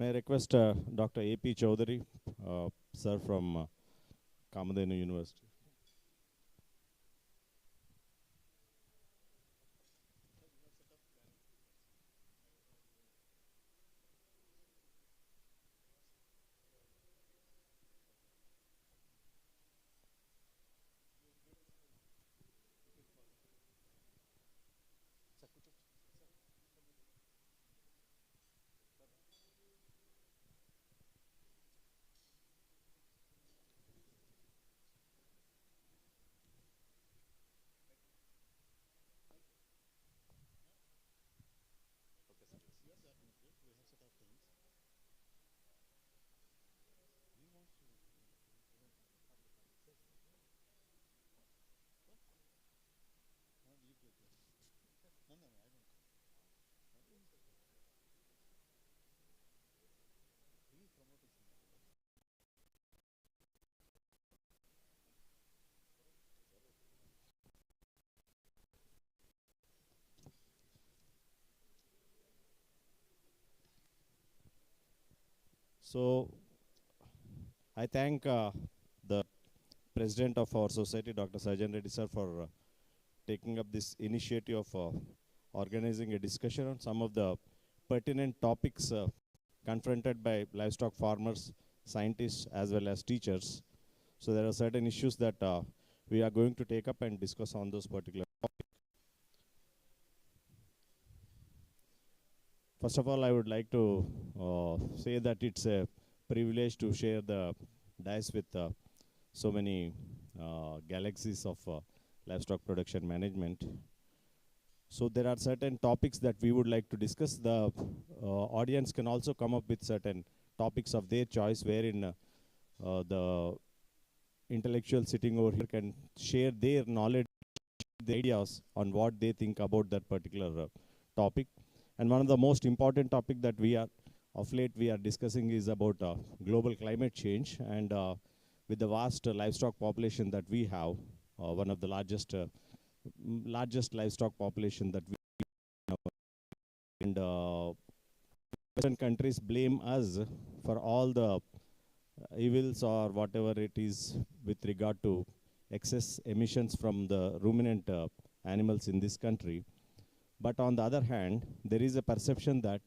May I request Dr. A.P. Chaudhary, sir from Kamadhenu University. So, I thank the president of our society, Dr. Sajan Reddy sir, for taking up this initiative of organizing a discussion on some of the pertinent topics confronted by livestock farmers, scientists, as well as teachers. So there are certain issues that we are going to take up and discuss on those particular topics. First of all, I would like to say that it's a privilege to share the dais with so many galaxies of livestock production management. So there are certain topics that we would like to discuss. The audience can also come up with certain topics of their choice, wherein the intellectual sitting over here can share their knowledge, their ideas on what they think about that particular topic. And one of the most important topic that we are, of late, we are discussing is about global climate change. And with the vast livestock population that we have, one of the largest livestock population that we have, and Western countries blame us for all the evils or whatever it is with regard to excess emissions from the ruminant animals in this country. But on the other hand, there is a perception that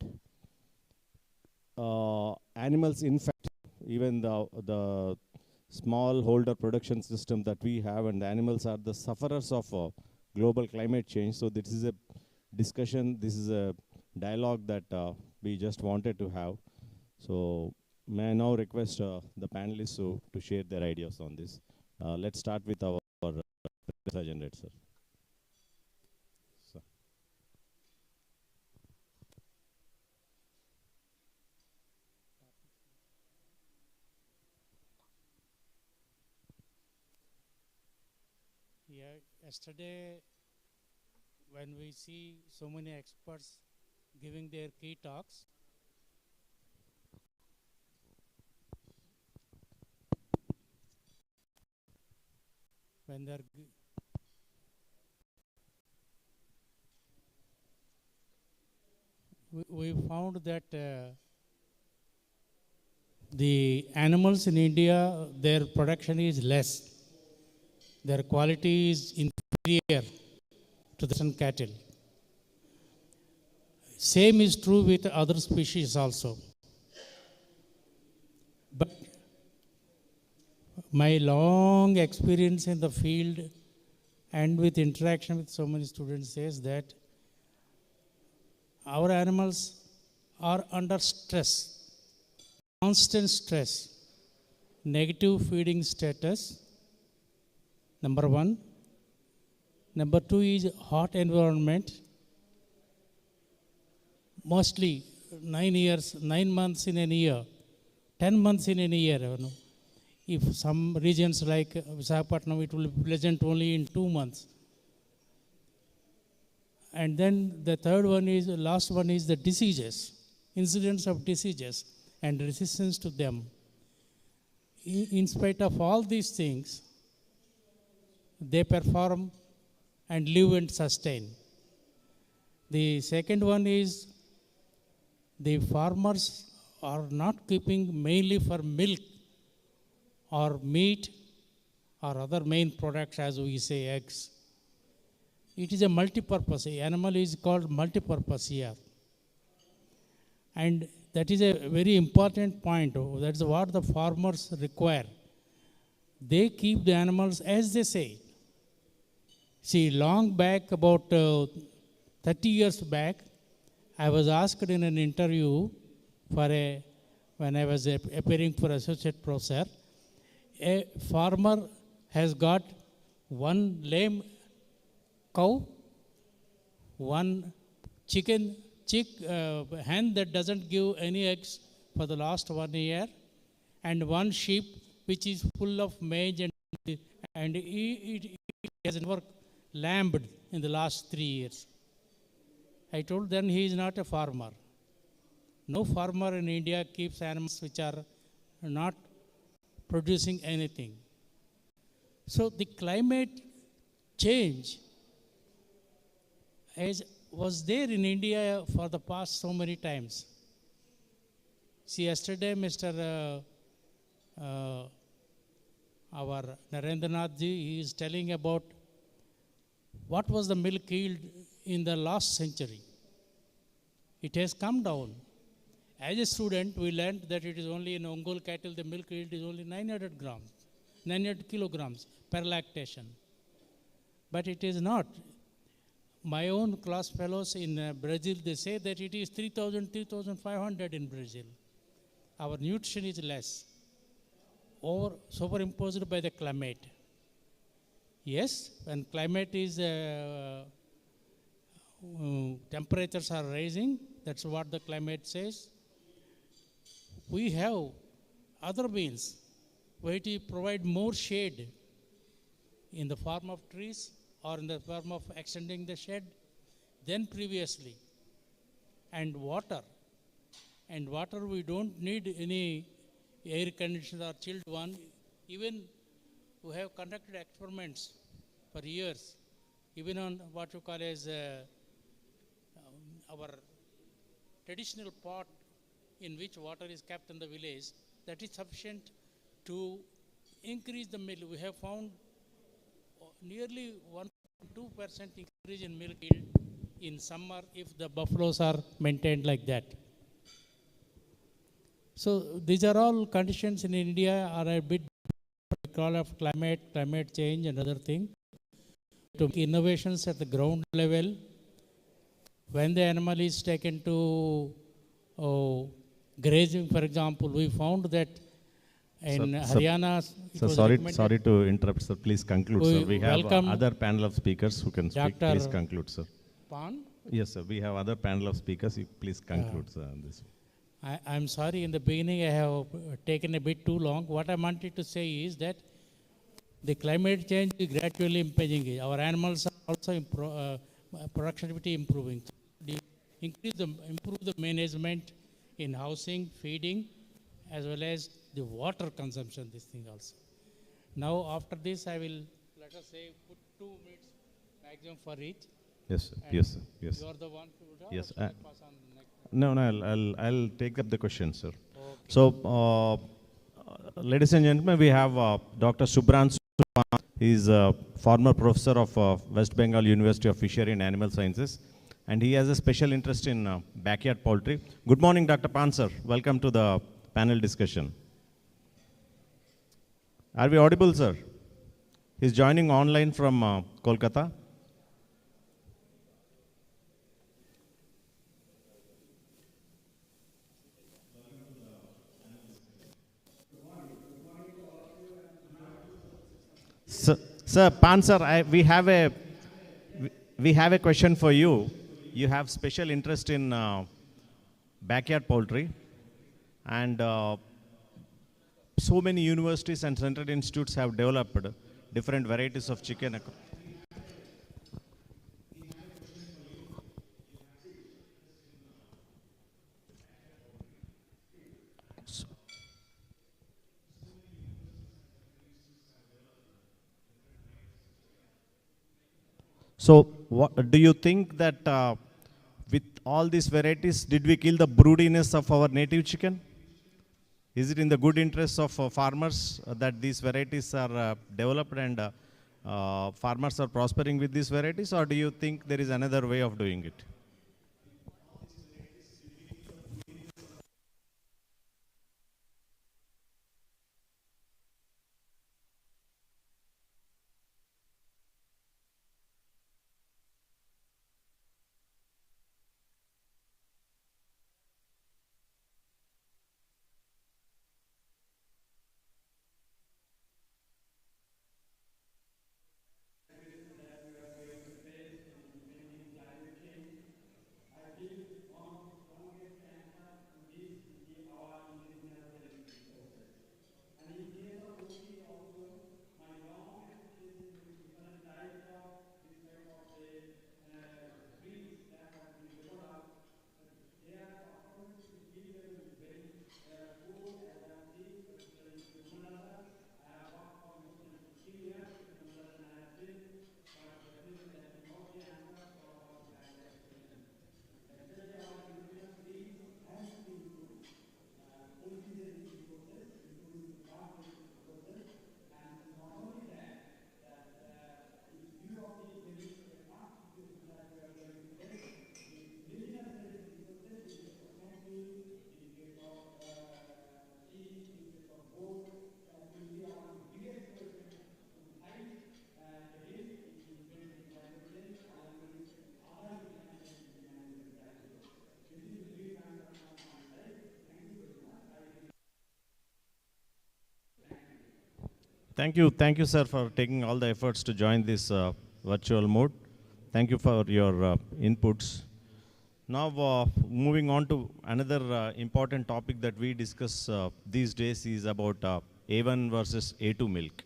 animals, in fact, even the smallholder production system that we have, and the animals are the sufferers of global climate change. So this is a discussion, this is a dialogue that we just wanted to have. So may I now request the panelists to share their ideas on this. Let's start with our agenda, sir. Yeah, yesterday when we see so many experts giving their key talks, when they're we found that the animals in India, their production is less. Their quality is inferior to the cattle. Same is true with other species also. But my long experience in the field and with interaction with so many students says that our animals are under stress, constant stress, negative feeding status, number one. Number two is hot environment. Mostly 9 months in a year, 10 months in a year. You know. If some regions like ISAPM, it will be pleasant only in 2 months. And then the third one is, last one is the diseases, incidence of diseases and resistance to them. In spite of all these things, they perform and live and sustain. The second one is the farmers are not keeping mainly for milk or meat or other main products, as we say eggs. It is a multi-purpose. Animal is called multi-purpose here. And that is a very important point. That's what the farmers require. They keep the animals as they say. See, long back, about 30 years back, I was asked in an interview when I was appearing for associate professor, a farmer has got one lame cow, one hen that doesn't give any eggs for the last 1 year, and one sheep which is full of maize, and it has never lambed in the last 3 years. I told then he is not a farmer. No farmer in India keeps animals which are not producing anything. So the climate change was there in India for the past so many times. See, yesterday our Narendranath ji, he is telling about what was the milk yield in the last century. It has come down. As a student, we learned that it is only in Ongole cattle, the milk yield is only 900 kilograms per lactation. But it is not. My own class fellows in Brazil, they say that it is 3,000, 3,500 in Brazil. Our nutrition is less, or superimposed by the climate. Yes, when climate is, temperatures are rising, that's what the climate says. We have other means where to provide more shade in the form of trees or in the form of extending the shed than previously. And water. And water, we don't need any air conditioner or chilled one. Even we have conducted experiments for years, even on what you call as our traditional pot in which water is kept in the village, that is sufficient to increase the milk. We have found nearly 1.2% increase in milk yield in summer if the buffaloes are maintained like that. So these are all conditions in India are a bit because of climate change and other thing. To make innovations at the ground level, when the animal is taken to grazing, for example, we found that in Haryana. Sorry to interrupt, sir. Please conclude, sir. We have other panel of speakers who can speak. Please conclude, sir. Pan? Yes, sir. We have other panel of speakers. You please conclude, sir, on this. I'm sorry, in the beginning I have taken a bit too long. What I wanted to say is that the climate change is gradually impinging. Our animals are also productivity improving. Improve the management in housing, feeding, as well as the water consumption, this thing also. Now, after this, I will, let us say, put 2 minutes maximum for each. Yes, sir. Yes, sir. Yes. You are the one to do. Yes. Pass on the next. No, I'll take up the question, sir. Okay. So, ladies and gentlemen, we have Dr. Subran. He is a former professor of West Bengal University of Fishery and Animal Sciences, and he has a special interest in backyard poultry. Good morning, Dr. Pan, sir. Welcome to the panel discussion. Are we audible, sir? He's joining online from Kolkata. Sir, Pan, sir, we have a question for you. You have special interest in backyard poultry, and so many universities and central institutes have developed different varieties of chicken. So, what do you think that with all these varieties, did we kill the broodiness of our native chicken? Is it in the good interest of farmers that these varieties are developed and farmers are prospering with these varieties, or do you think there is another way of doing it? Thank you, sir, for taking all the efforts to join this virtual mode. Thank you for your inputs. Now, moving on to another important topic that we discuss these days is about A1 versus A2 milk.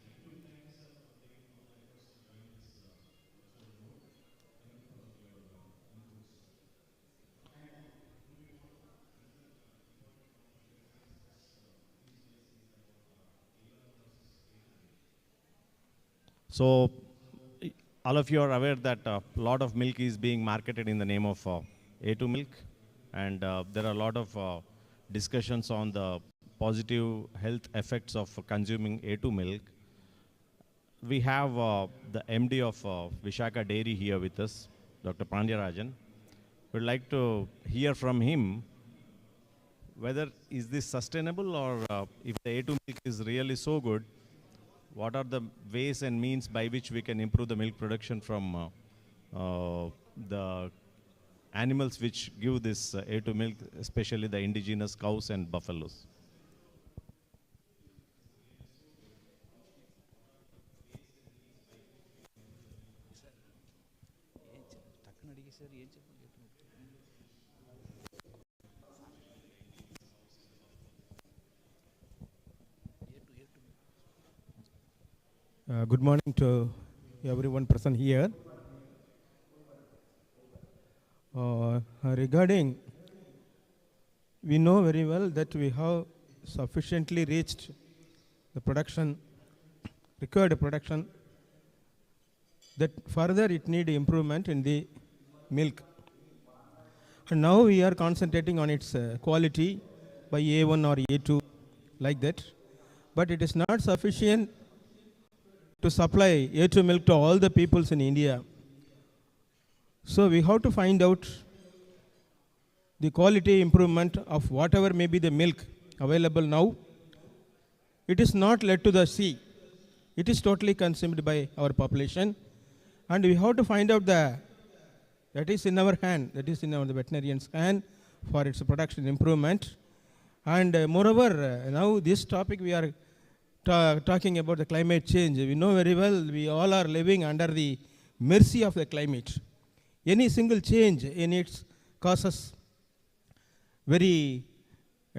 So, all of you are aware that a lot of milk is being marketed in the name of A2 milk, and there are a lot of discussions on the positive health effects of consuming A2 milk. We have the MD of Vishaka Dairy here with us, Dr. Pandyarajan. We'd like to hear from him whether is this sustainable, or if the A2 milk is really so good, what are the ways and means by which we can improve the milk production from the animals which give this A2 milk, especially the indigenous cows and buffaloes. Good morning to everyone present here. Regarding, we know very well that we have sufficiently reached the production, required production, that further it need improvement in the milk. And now we are concentrating on its quality by A1 or A2, like that. But it is not sufficient to supply A2 milk to all the peoples in India. So we have to find out the quality improvement of whatever may be the milk available now. It is not led to the sea. It is totally consumed by our population. And we have to find out that is in our hand, that is in our veterinarian's hand for its production improvement. And moreover, now this topic we are talking about the climate change. We know very well we all are living under the mercy of the climate. Any single change in it causes very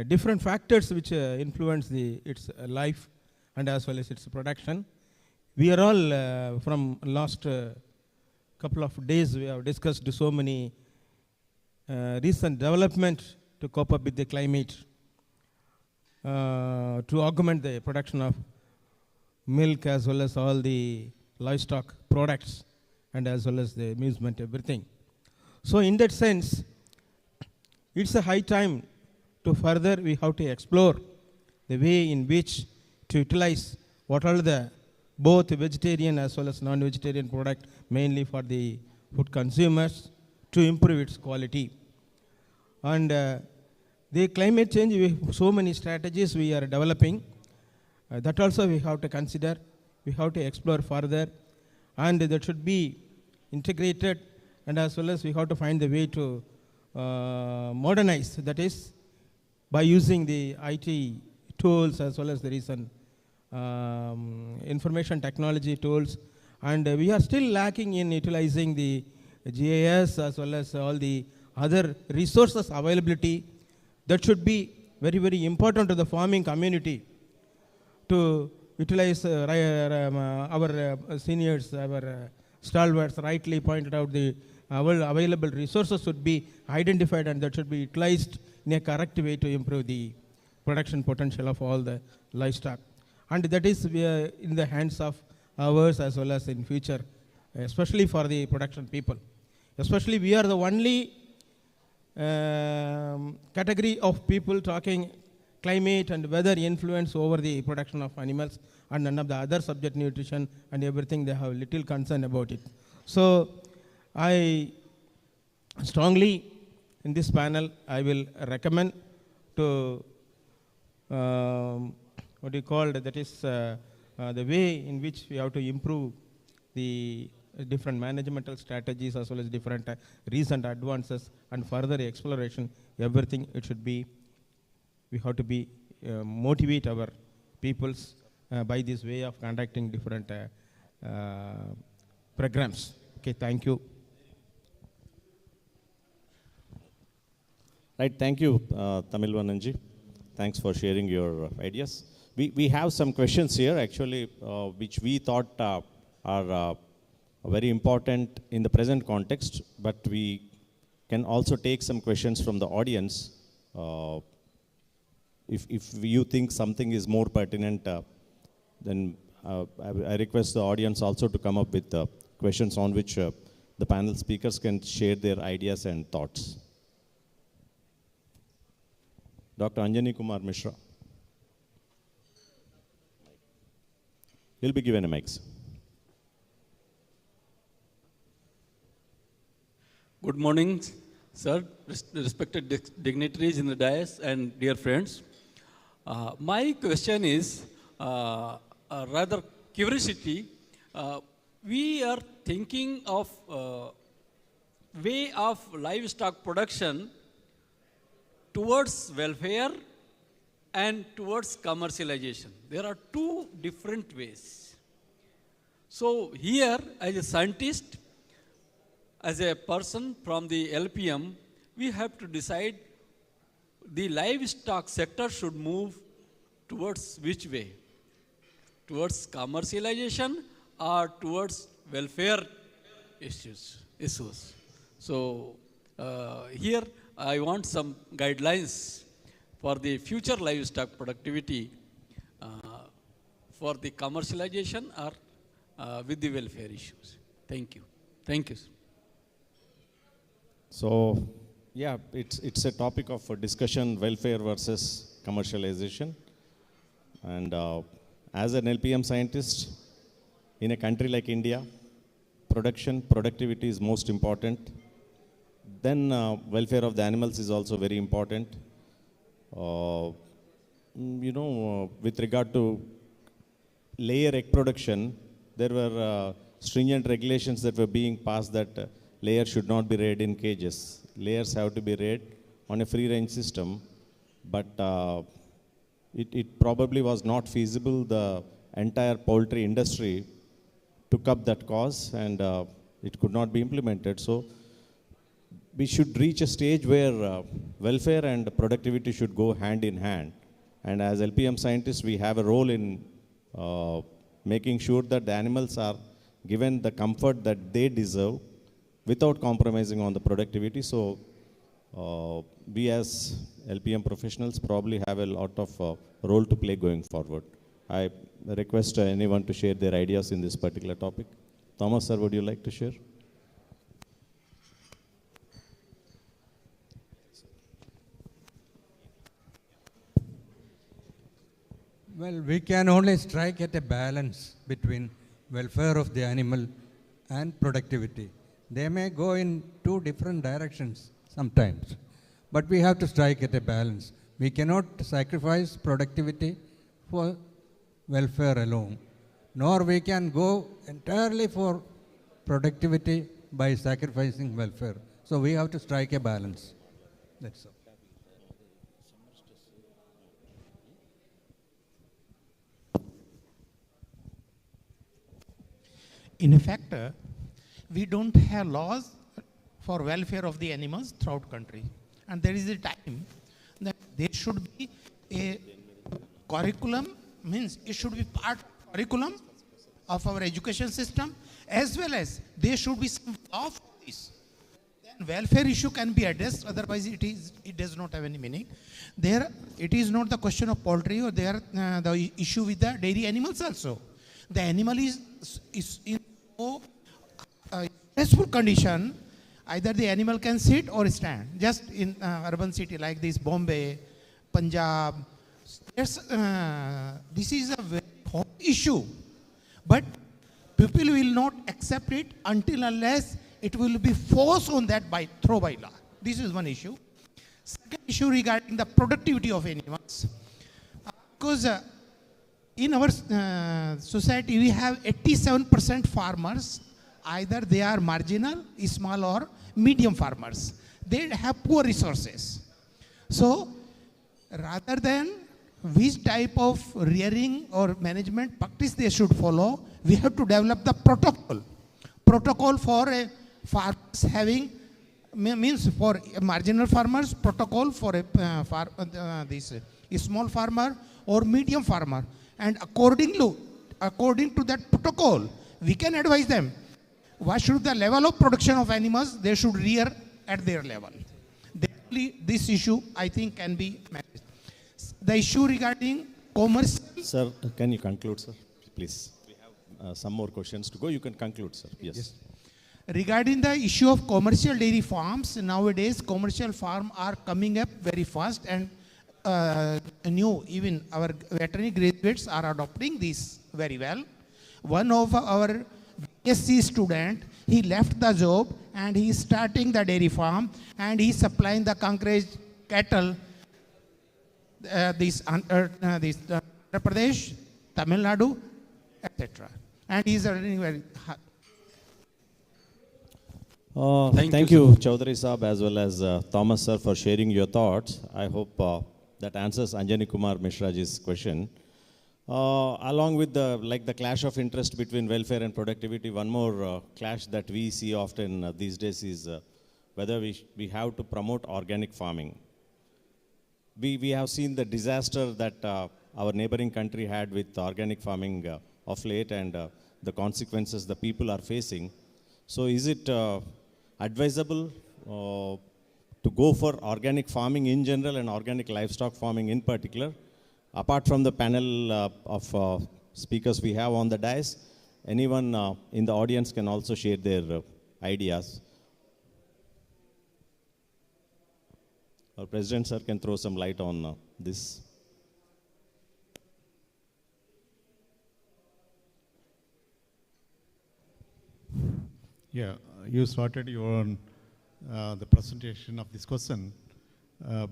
different factors which influence its life and as well as its production. We are all from last couple of days we have discussed so many recent development to cope up with the climate, to augment the production of milk as well as all the livestock products and as well as the amusement, everything. So in that sense, it's a high time to further we have to explore the way in which to utilize what are the both vegetarian as well as non-vegetarian product, mainly for the food consumers, to improve its quality. And the climate change, we have so many strategies we are developing. That also we have to consider, we have to explore further, and that should be integrated, and as well as we have to find the way to modernize, that is by using the IT tools as well as the recent information technology tools. And we are still lacking in utilizing the GIS as well as all the other resources availability. That should be very, very important to the farming community to utilize. Our seniors, our stalwarts rightly pointed out the available resources should be identified, and that should be utilized in a correct way to improve the production potential of all the livestock. And that is in the hands of ours as well as in future, especially for the production people. Especially we are the only category of people talking climate and weather influence over the production of animals, and none of the other subject, nutrition and everything, they have little concern about it. So I strongly in this panel I will recommend to what you call that is the way in which we have to improve the different managemental strategies as well as different recent advances and further exploration, everything it should be, we have to be motivate our peoples by this way of conducting different programs. Okay, thank you. Right, thank you, Tamilvananji. Thanks for sharing your ideas. We have some questions here actually, which we thought are very important in the present context, but we can also take some questions from the audience. If you think something is more pertinent, then I request the audience also to come up with questions on which the panel speakers can share their ideas and thoughts. Dr. Anjani Kumar Mishra. He'll be given a mic. Good morning, sir, respected dignitaries in the dais and dear friends. My question is rather curiosity. We are thinking of way of livestock production towards welfare and towards commercialization. There are two different ways. So here, as a scientist, as a person from the LPM, we have to decide the livestock sector should move towards which way? Towards commercialization or towards welfare issues. So here I want some guidelines for the future livestock productivity for the commercialization or with the welfare issues. Thank you. Thank you. So, yeah, it's a topic of discussion, welfare versus commercialization. And as an LPM scientist, in a country like India, productivity is most important. Then welfare of the animals is also very important. With regard to layer egg production, there were stringent regulations that were being passed that layers should not be reared in cages. Layers have to be reared on a free-range system, but it probably was not feasible. The entire poultry industry took up that cause, and it could not be implemented. So we should reach a stage where welfare and productivity should go hand in hand. And as LPM scientists, we have a role in making sure that the animals are given the comfort that they deserve without compromising on the productivity. So we as LPM professionals probably have a lot of role to play going forward. I request anyone to share their ideas in this particular topic. Thomas, sir, would you like to share? Well, we can only strike at a balance between welfare of the animal and productivity. They may go in two different directions sometimes, but we have to strike at a balance. We cannot sacrifice productivity for welfare alone, nor we can go entirely for productivity by sacrificing welfare. So we have to strike a balance. That's all. In effect, we don't have laws for welfare of the animals throughout country. And there is a time that there should be a curriculum, means it should be part of curriculum of our education system, as well as there should be some law for this. Then welfare issue can be addressed, otherwise it does not have any meaning. There, it is not the question of poultry, or there the issue with the dairy animals also. The animal is in so stressful condition, either the animal can sit or stand. Just in urban city like this, Bombay, Punjab, this is a very hot issue. But people will not accept it until unless it will be forced on that by law. This is one issue. Second issue regarding the productivity of animals. Because in our society, we have 87% farmers, either they are marginal, small or medium farmers. They have poor resources. So, rather than which type of rearing or management practice they should follow, we have to develop the protocol. Protocol for a farmers having, means for marginal farmers, protocol for a small farmer or medium farmer. And according to that protocol, we can advise them what should the level of production of animals they should rear at their level. This issue, I think, can be managed. The issue regarding commercial... Sir, can you conclude, sir? Please. We have some more questions to go. You can conclude, sir. Yes. Regarding the issue of commercial dairy farms, nowadays commercial farms are coming up very fast, and even our veterinary graduates are adopting this very well. One of our BSc student, he left the job and he is starting the dairy farm, and he is supplying the Kankraj cattle, Andhra Pradesh, Tamil Nadu, etc. And he is earning very high. Thank you, Chaudhary Saab, as well as Thomas, sir, for sharing your thoughts. I hope that answers Anjani Kumar Mishraji's question. Along with the clash of interest between welfare and productivity, one more clash that we see often these days is whether we have to promote organic farming. We have seen the disaster that our neighboring country had with organic farming of late, and the consequences the people are facing. So is it advisable to go for organic farming in general and organic livestock farming in particular? Apart from the panel of speakers we have on the dais, anyone in the audience can also share their ideas. Our President, sir, can throw some light on this. Yeah, you started your the presentation of this question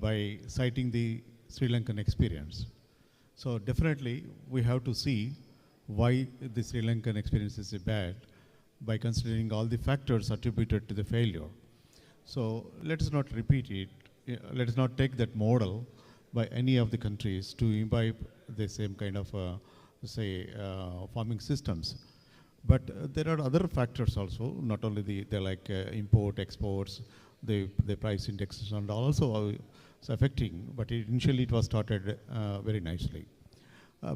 by citing the Sri Lankan experience. So definitely we have to see why the Sri Lankan experience is bad by considering all the factors attributed to the failure. So let us not repeat it. Let us not take that model by any of the countries to imbibe the same kind of farming systems. But there are other factors also, not only the like import, exports, the price indexes and also affecting, but initially it was started very nicely.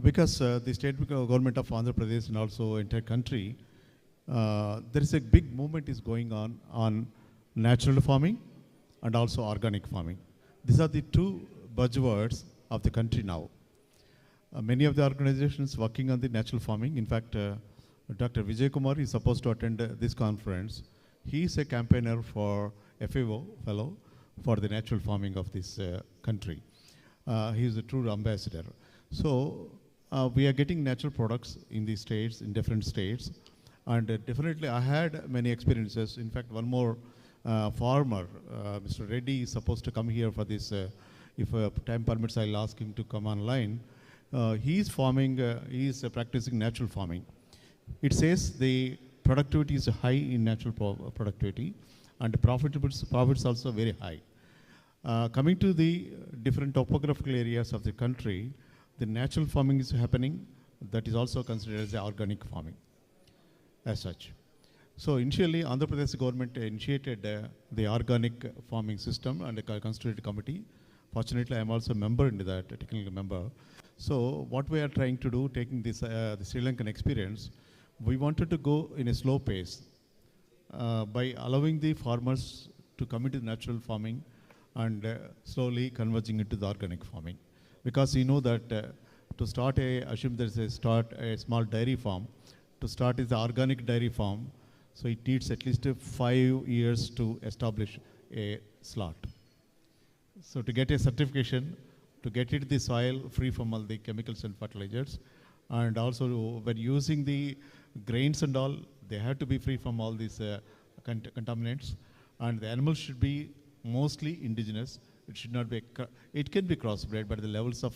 Because the state government of Andhra Pradesh and also entire country, there is a big movement is going on natural farming and also organic farming. These are the two buzzwords of the country now. Many of the organizations working on the natural farming, in fact, Dr. Vijay Kumar is supposed to attend this conference. He is a campaigner for FAO fellow for the natural farming of this country. He is a true ambassador. So we are getting natural products in these states, in different states. And definitely I had many experiences. In fact, one more farmer, Mr. Reddy, is supposed to come here for this. If time permits, I'll ask him to come online. He's farming, he's practicing natural farming. It says the productivity is high in natural productivity, and the profits also very high. Coming to the different topographical areas of the country, the natural farming is happening. That is also considered as the organic farming as such. So initially, Andhra Pradesh government initiated the organic farming system and a constituted committee. Fortunately, I am also a member into that, a technical member. So what we are trying to do, taking this the Sri Lankan experience, we wanted to go in a slow pace by allowing the farmers to come into natural farming and slowly converging into the organic farming. Because you know that to start assume there is a small dairy farm. To start is the organic dairy farm, so it needs at least 5 years to establish a slot. So to get a certification, to get it the soil free from all the chemicals and fertilizers, and also when using the grains and all, they have to be free from all these contaminants, and the animals should be mostly indigenous. It should not be, it can be crossbred, but the levels of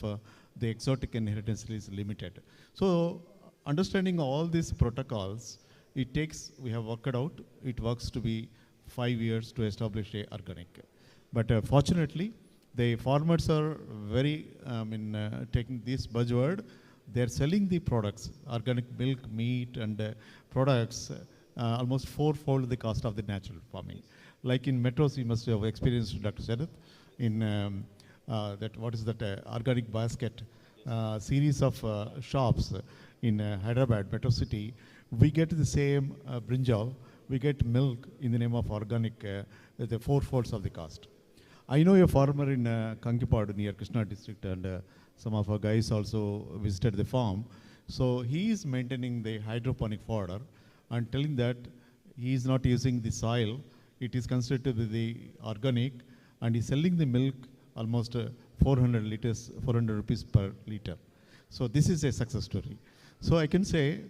the exotic inheritance is limited. So understanding all these protocols, it takes, we have worked out, it works to be 5 years to establish a organic. But fortunately, the farmers are very, taking this buzzword, they're selling the products, organic milk, meat, and products, almost fourfold the cost of the natural farming. Like in metros, you must have experienced, Dr. Sarath, in that, what is that, organic basket series of shops in Hyderabad, Metro City, we get the same brinjal, we get milk in the name of organic, the fourfolds of the cost. I know a farmer in Kankipadu near Krishna district, and some of our guys also visited the farm. So he is maintaining the hydroponic fodder and telling that he is not using the soil, it is considered to be the organic, and he's selling the milk almost 400 liters, 400 rupees per liter. So this is a success story. So I can say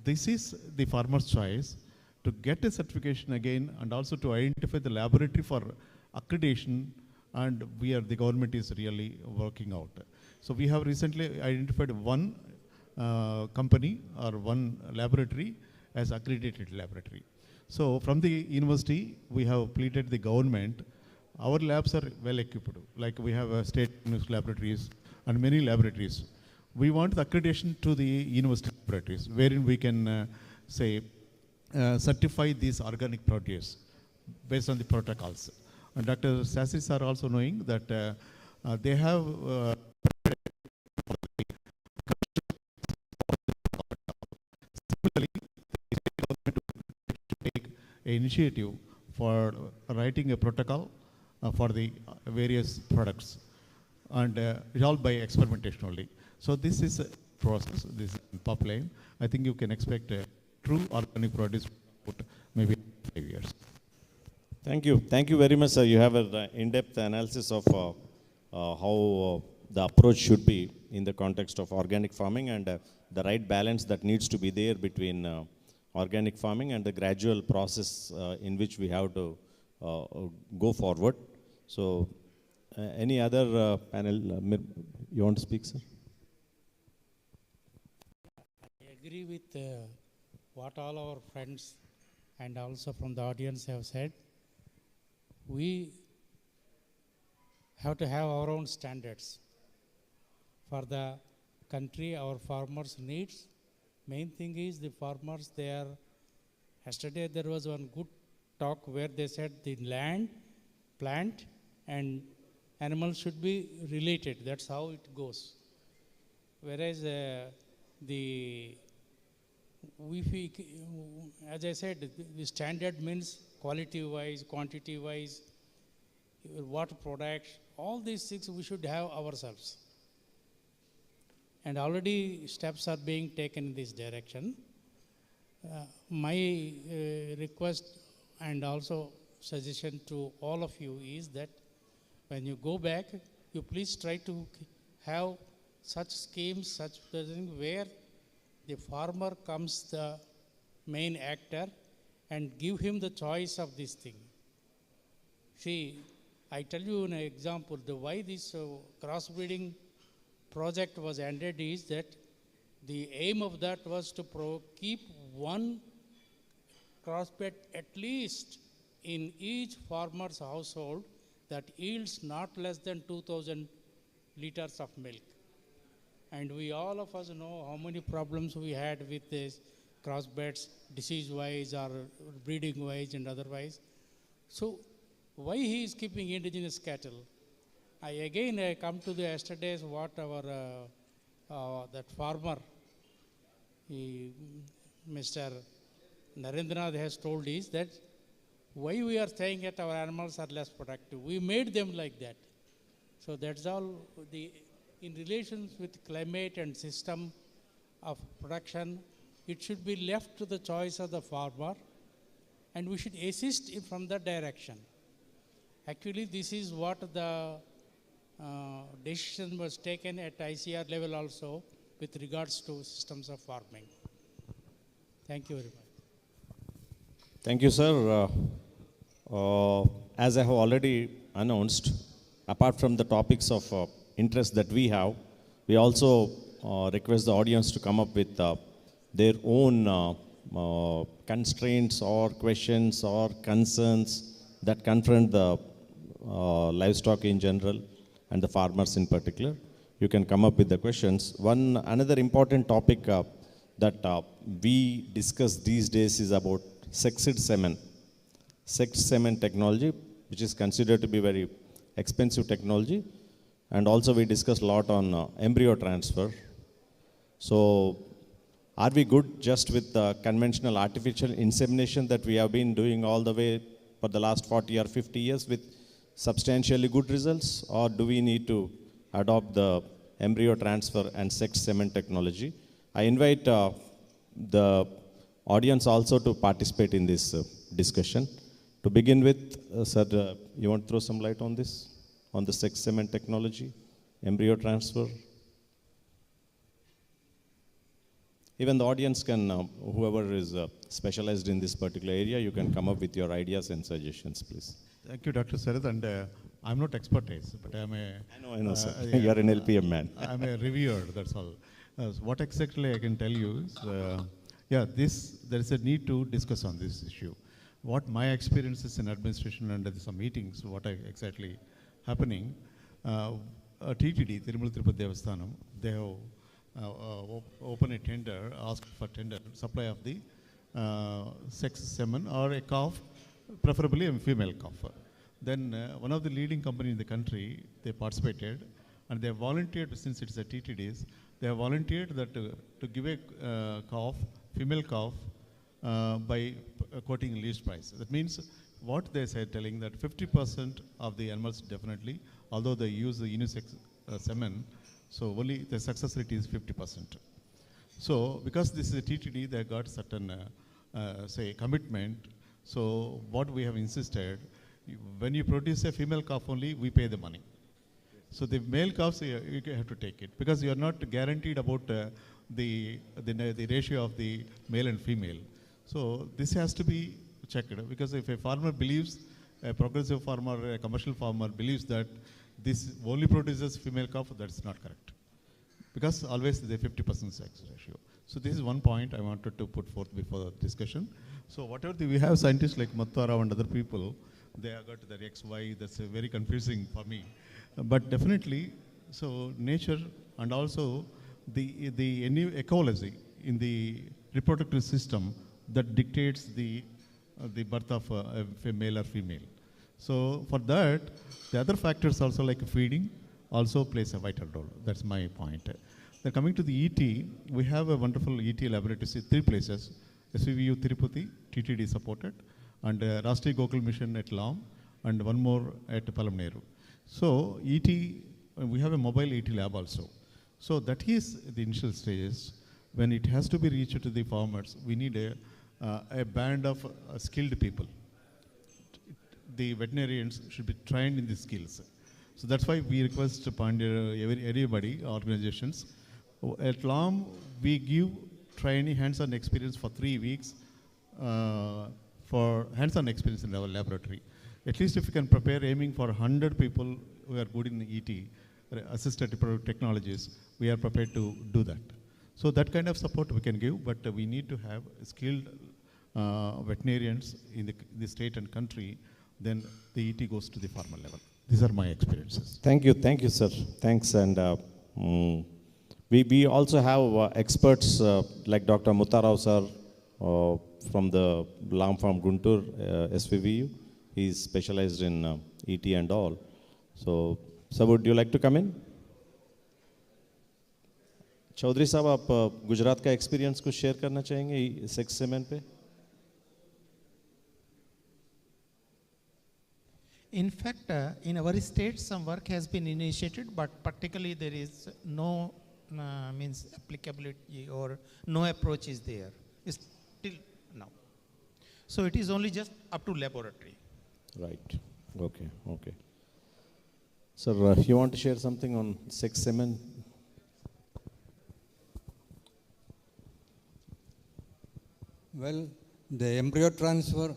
this is the farmer's choice to get a certification again, and also to identify the laboratory for accreditation, and the government is really working out. So we have recently identified one company or one laboratory as accredited laboratory. So from the university, we have pleaded the government. Our labs are well equipped. Like we have state laboratories and many laboratories. We want the accreditation to the university laboratories, wherein we can certify these organic produce based on the protocols. And Dr. Sassi sir also knowing that they have similarly, the state government to take an initiative for writing a protocol for the various products, and it's all by experimentation only. So this is a process, this is in pipeline. I think you can expect a true organic produce maybe 5 years. Thank you. Thank you very much, sir. You have an in-depth analysis of how the approach should be in the context of organic farming, and the right balance that needs to be there between organic farming and the gradual process in which we have to go forward. So any other panel, you want to speak, sir? I agree with what all our friends and also from the audience have said. We have to have our own standards for the country, our farmers' needs. Main thing is the farmers, they are, yesterday there was one good talk where they said the land, plant and animals should be related. That's how it goes. Whereas as I said, the standard means quality-wise, quantity-wise, what products, all these things we should have ourselves. And already steps are being taken in this direction. My request and also suggestion to all of you is that when you go back, you please try to have such schemes, such thing where the farmer comes the main actor and give him the choice of this thing. See, I tell you an example, the why this crossbreeding project was ended is that the aim of that was to keep one crossbred at least in each farmer's household that yields not less than 2,000 liters of milk. And we all of us know how many problems we had with this crossbreds, disease-wise or breeding-wise and otherwise. So why he is keeping indigenous cattle? I come to the yesterday's what our that farmer, Mr. Narendranath has told is that why we are saying that our animals are less productive. We made them like that. So that's all. In relations with climate and system of production, it should be left to the choice of the farmer, and we should assist from that direction. Actually, this is what the decision was taken at ICR level also with regards to systems of farming. Thank you very much. Thank you, sir. As I have already announced, apart from the topics of interest that we have, we also request the audience to come up with their own constraints or questions or concerns that confront the livestock in general and the farmers in particular. You can come up with the questions. Another important topic that we discuss these days is about sexed semen. Sexed semen technology, which is considered to be very expensive technology. And also we discussed a lot on embryo transfer. So are we good just with the conventional artificial insemination that we have been doing all the way for the last 40 or 50 years with substantially good results, or do we need to adopt the embryo transfer and sexed semen technology? I invite the audience also to participate in this discussion. To begin with, sir, you want to throw some light on this, on the sexed semen technology, embryo transfer? Even the audience can, whoever is specialized in this particular area, you can come up with your ideas and suggestions, please. Thank you, Dr. Sarath, and I'm not expertise, but I'm a... I know, sir. Yeah, you're an LPM man. I'm a reviewer, that's all. What exactly I can tell you is, there is a need to discuss on this issue. What my experiences in administration and some meetings, what exactly happening, TTD, Tirumala Tirupati Devasthanam, they have opened a tender, asked for tender, supply of the sexed semen or a calf, preferably a female calf. Then one of the leading companies in the country, they participated and they volunteered, since it's a TTDs, they have volunteered that to give a calf, female calf, by quoting least price. That means what they said, telling that 50% of the animals definitely, although they use the unisex semen, so only the success rate is 50%. So because this is a TTD, they got certain, say, commitment. So what we have insisted, when you produce a female calf only, we pay the money. So the male calves, you have to take it, because you are not guaranteed about the ratio of the male and female. So this has to be checked, because if a farmer believes, a progressive farmer, a commercial farmer believes that this only produces female calf, that's not correct. Because always the 50% sex ratio. So this is one point I wanted to put forth before the discussion. So whatever we have scientists like Mattara and other people, they have got their XY, that's very confusing for me. But definitely, so nature and also the ecology in the reproductive system that dictates the birth of a male or female. So for that, the other factors also like feeding also plays a vital role. That's my point. Then coming to the ET, we have a wonderful ET laboratory, 3 places, SVVU Tirupati, TTD supported, and Rashtriya Gokul Mission at Lam, and one more at Palamneru. So ET, we have a mobile ET lab also. So that is the initial stages. When it has to be reached to the farmers, we need a band of skilled people. The veterinarians should be trained in the skills. So that's why we request everybody, organizations. At LOM, we give training hands-on experience for 3 weeks for hands-on experience in our laboratory. At least if you can prepare aiming for 100 people who are good in ET, assisted reproductive technologies, we are prepared to do that. So that kind of support we can give, but we need to have skilled veterinarians in the state and country, then the ET goes to the farmer level. These are my experiences. Thank you, sir. Thanks. And we also have experts like Dr. Muttarao sir from the Lam Farm Guntur SVVU. He's specialized in ET and all. So, sir, would you like to come in? Chaudhary साहब, आप गुजरात का experience कुछ share करना चाहेंगे इस experiment पे? In fact, in our state, some work has been initiated, but particularly there is no means applicability or no approach is there. It's till now. So it is only just up to laboratory. Right. Okay. Okay. Sir, you want to share something on sex semen? Well, the embryo transfer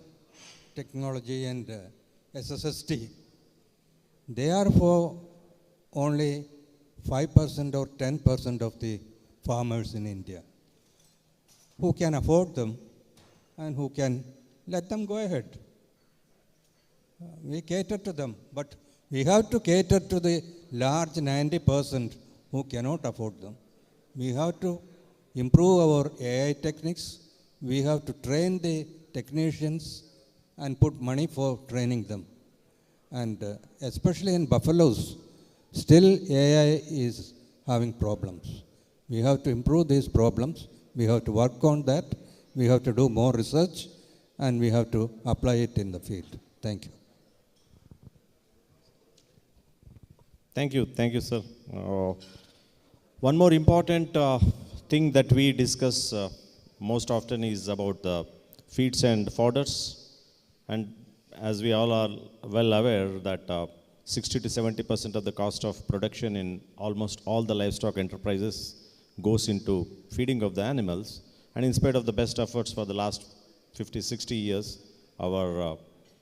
technology and SSST, they are for only 5% or 10% of the farmers in India who can afford them and who can let them go ahead. We cater to them, but we have to cater to the large 90% who cannot afford them. We have to improve our AI techniques. We have to train the technicians and put money for training them. And especially in buffaloes, still AI is having problems. We have to improve these problems. We have to work on that. We have to do more research, and we have to apply it in the field. Thank you. Thank you, sir. One more important thing that we discuss most often is about the feeds and fodders. And as we all are well aware that 60 to 70% of the cost of production in almost all the livestock enterprises goes into feeding of the animals. And in spite of the best efforts for the last 50, 60 years, our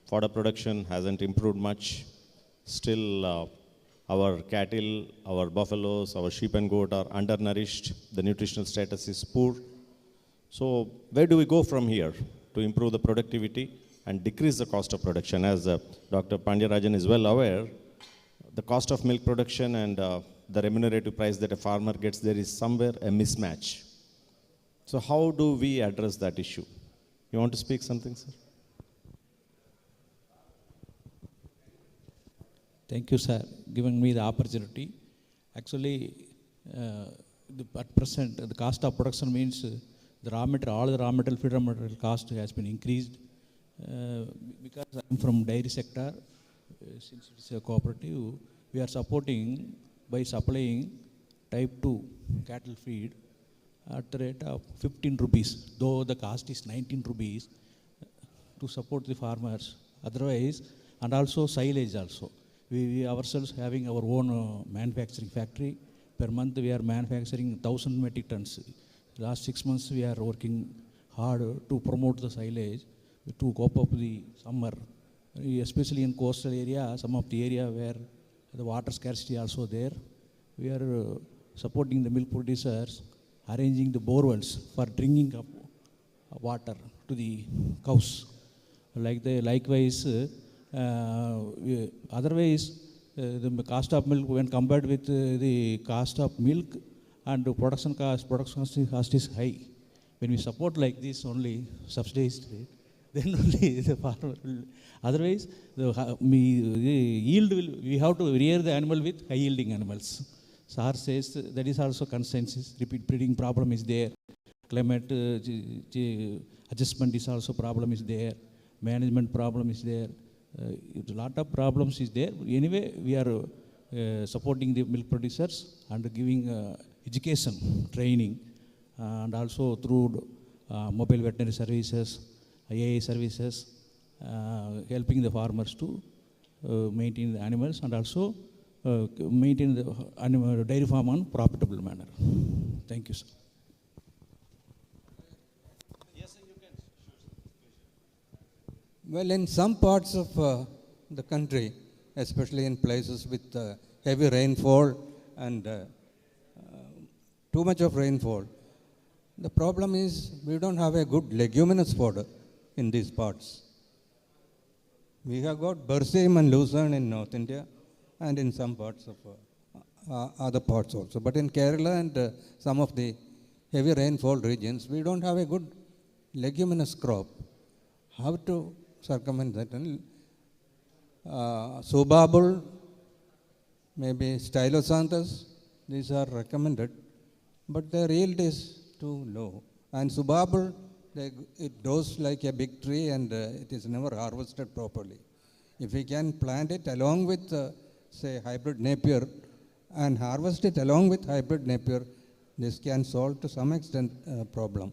fodder production hasn't improved much. Still, our cattle, our buffaloes, our sheep and goat are undernourished. The nutritional status is poor. So where do we go from here to improve the productivity and decrease the cost of production? As Dr. Pandyarajan is well aware, the cost of milk production and the remunerative price that a farmer gets, there is somewhere a mismatch. So how do we address that issue? You want to speak something, sir? Thank you, sir, giving me the opportunity. Actually, at present, the cost of production means the raw material, all the raw material, feed raw material cost has been increased. Because I'm from dairy sector, since it's a cooperative, we are supporting by supplying type 2 cattle feed at the rate of 15 rupees, though the cost is 19 rupees to support the farmers. Otherwise, and also silage also. We ourselves having our own manufacturing factory. Per month we are manufacturing 1,000 metric tons. Last 6 months we are working hard to promote the silage to cope up the summer, especially in coastal area, some of the area where the water scarcity also there. We are supporting the milk producers, arranging the borewells for drinking up water to the cows. Likewise, otherwise, the cost of milk when compared with the cost of milk and the production cost is high. When we support like this only subsidized rate, then only the farmer will. Otherwise, the yield will, we have to rear the animal with high yielding animals. SAR says that is also consensus. Repeat breeding problem is there. Climate adjustment is also problem is there. Management problem is there. A lot of problems is there. Anyway, we are supporting the milk producers and giving education, training, and also through mobile veterinary services, AI services, helping the farmers to maintain the animals and also maintain the animal dairy farm on profitable manner. Thank you, sir. Well, in some parts of the country, especially in places with heavy rainfall and too much of rainfall, the problem is we don't have a good leguminous fodder in these parts. We have got berseem and lucerne in North India and in some parts of other parts also. But in Kerala and some of the heavy rainfall regions, we don't have a good leguminous crop. How to circumvent that? Subabul, maybe Stylosanthus, these are recommended, but the yield is too low. And Subabul, it grows like a big tree and it is never harvested properly. If we can plant it along with, say, hybrid Napier and harvest it along with hybrid Napier, this can solve to some extent problem.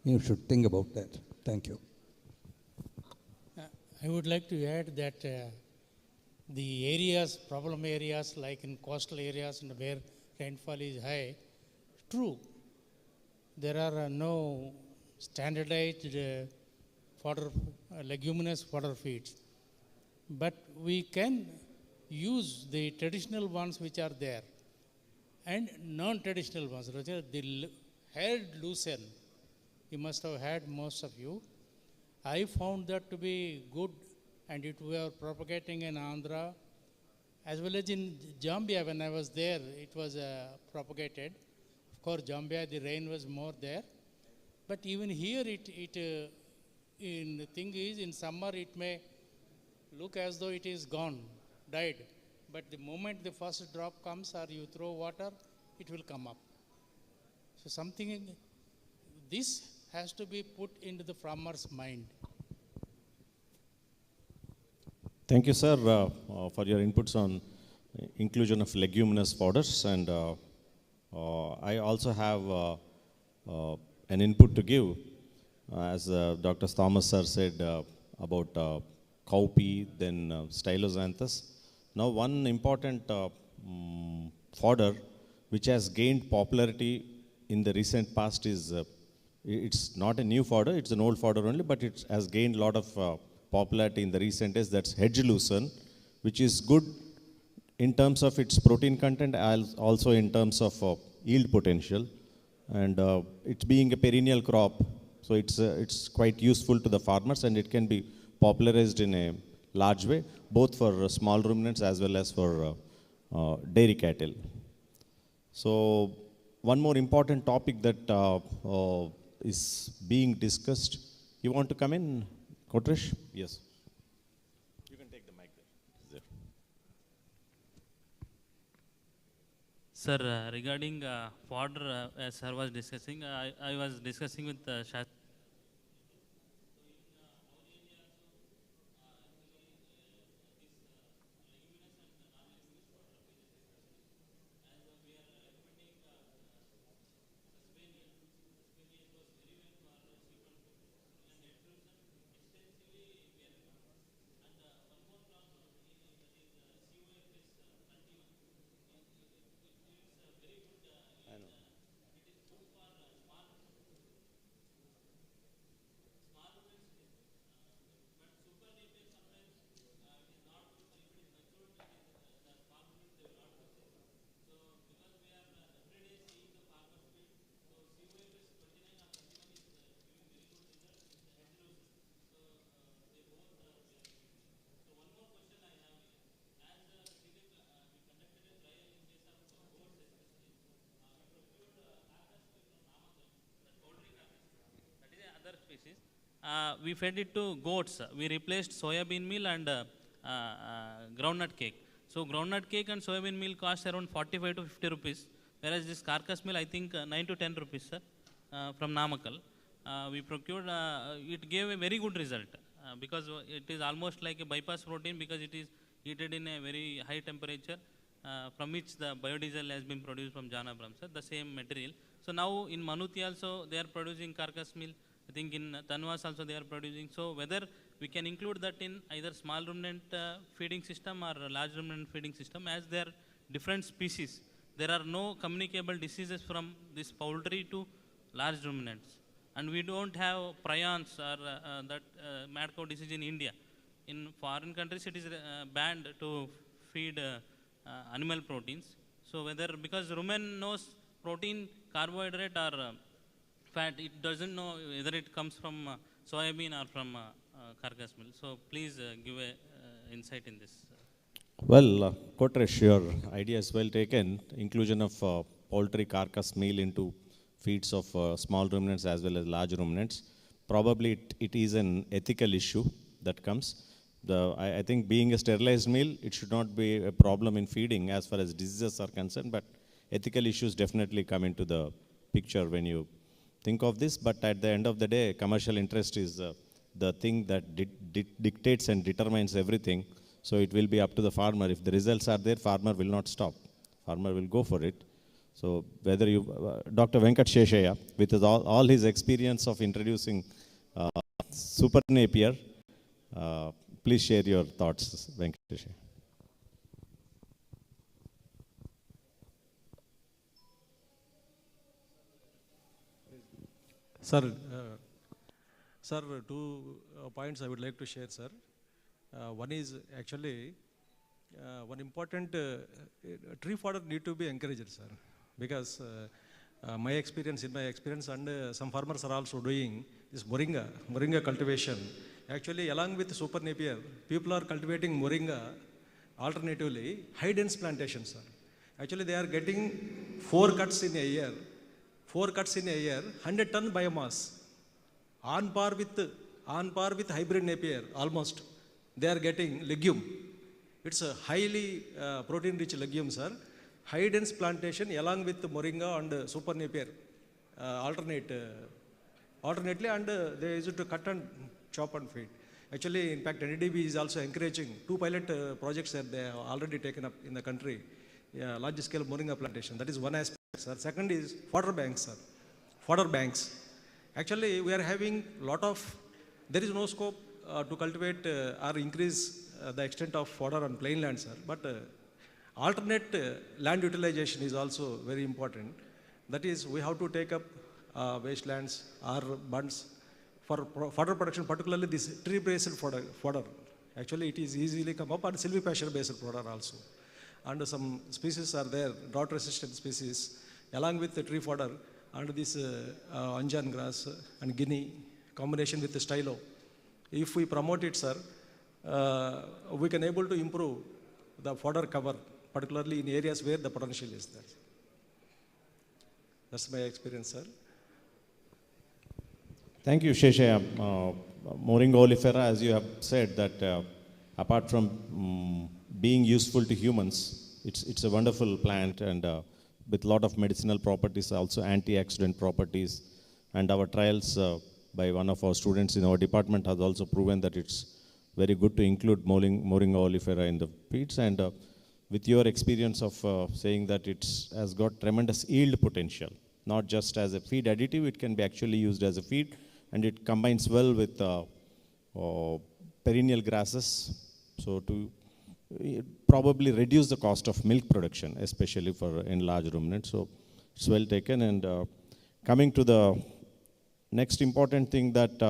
You should think about that. Thank you. I would like to add that the areas, problem areas like in coastal areas and where rainfall is high, true, there are no standardized fodder, leguminous fodder feeds. But we can use the traditional ones which are there and non-traditional ones. The haired lucerne, you must have had most of you. I found that to be good, and it were propagating in Andhra as well as in Zambia. When I was there, it was propagated. Of course, Zambia, the rain was more there. But even here, in the thing is, in summer, it may look as though it is gone, died. But the moment the first drop comes or you throw water, it will come up. So something, this has to be put into the farmer's mind. Thank you, sir, for your inputs on inclusion of leguminous fodders. And I also have an input to give, as Dr. Thomas sir said about cowpea, then Stylosanthus. Now, one important fodder which has gained popularity in the recent past is, it's not a new fodder, it's an old fodder only, but it has gained a lot of popularity in the recent days. That's hedge lucerne, which is good in terms of its protein content, also in terms of yield potential. And it being a perennial crop, so it's quite useful to the farmers, and it can be popularized in a large way, both for small ruminants as well as for dairy cattle. So one more important topic that is being discussed. You want to come in, Kotrish? Yes. You can take the mic there. Sir, regarding fodder, as sir was discussing, I was discussing with Shastri. We fed it to goats. We replaced soybean meal and groundnut cake. So groundnut cake and soybean meal cost around 45 to 50 rupees, whereas this carcass meal I think 9 to 10 rupees, sir, from Namakkal. We procured, it gave a very good result because it is almost like a bypass protein because it is heated in a very high temperature from which the biodiesel has been produced from Janabram, sir, the same material. So now in Manuti also they are producing carcass meal. I think in Tanvas also they are producing. So whether we can include that in either small ruminant feeding system or large ruminant feeding system, as they are different species. There are no communicable diseases from this poultry to large ruminants. And we don't have prions or that mad cow disease in India. In foreign countries, it is banned to feed animal proteins. So whether, because rumen knows protein, carbohydrate or fat, it doesn't know whether it comes from soybean or from carcass milk. So please give a insight in this. Well, Kotresh, your idea is well taken. Inclusion of poultry carcass meal into feeds of small ruminants as well as large ruminants. Probably it is an ethical issue that comes. I think being a sterilized meal, it should not be a problem in feeding as far as diseases are concerned, but ethical issues definitely come into the picture when you think of this. But at the end of the day, commercial interest is the thing that dictates and determines everything. So it will be up to the farmer. If the results are there, farmer will not stop. Farmer will go for it. So whether you, Dr. Venkat Sheshaya, with all his experience of introducing Super Napier, please share your thoughts, Venkat Sheshaya. Sir, two points I would like to share, sir. One is actually one important tree fodder need to be encouraged, sir, because in my experience, and some farmers are also doing this moringa cultivation. Actually, along with Super Napier, people are cultivating moringa alternatively high dense plantation, sir. Actually, they are getting 4 cuts in a year, 100 ton biomass, on par with hybrid Napier almost. They are getting legume. It's a highly protein-rich legume, sir. High dense plantation along with moringa and Super Napier alternately, and they use it to cut and chop and feed. Actually, in fact, NDB is also encouraging 2 pilot projects that they have already taken up in the country. Large scale moringa plantation. That is one aspect, sir. Second is fodder banks, sir. Fodder banks. Actually, we are having there is no scope to cultivate or increase the extent of fodder on plain land, sir. But alternate land utilization is also very important. That is, we have to take up wastelands or bunds for fodder production, particularly this tree-based fodder. Actually, it is easily come up, and silvipasture-based fodder also. And some species are there, drought-resistant species, along with the tree fodder, and this Anjan grass and Guinea, combination with the stylo. If we promote it, sir, we can able to improve the fodder cover, particularly in areas where the potential is there. That's my experience, sir. Thank you, Sheshaya. Moringa oleifera, as you have said, that apart from being useful to humans, it's a wonderful plant, and with a lot of medicinal properties, also antioxidant properties. And our trials by one of our students in our department has also proven that it's very good to include Moringa oleifera in the feeds. And with your experience of saying that it has got tremendous yield potential, not just as a feed additive, it can be actually used as a feed, and it combines well with perennial grasses, so to probably reduce the cost of milk production, especially for in large ruminants. So it's well taken. And coming to the next important thing, that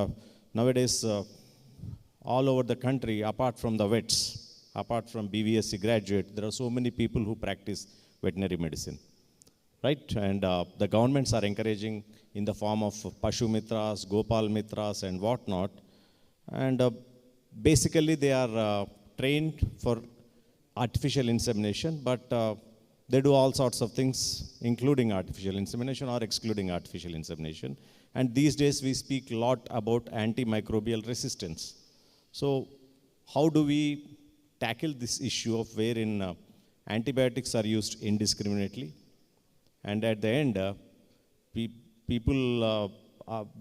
nowadays all over the country, apart from the vets, apart from BVSC graduate, there are so many people who practice veterinary medicine, right? And the governments are encouraging in the form of Pashu Mitras, Gopal Mitras and whatnot. And basically they are trained for artificial insemination, but they do all sorts of things, including artificial insemination or excluding artificial insemination. And these days we speak a lot about antimicrobial resistance. So how do we tackle this issue of wherein antibiotics are used indiscriminately? And at the end, people,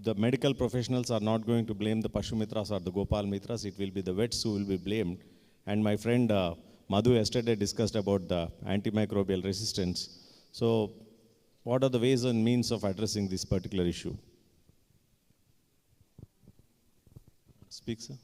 the medical professionals are not going to blame the Pashu Mitras or the Gopal Mitras. It will be the vets who will be blamed. And my friend Madhu yesterday discussed about the antimicrobial resistance. So what are the ways and means of addressing this particular issue? Speak, sir.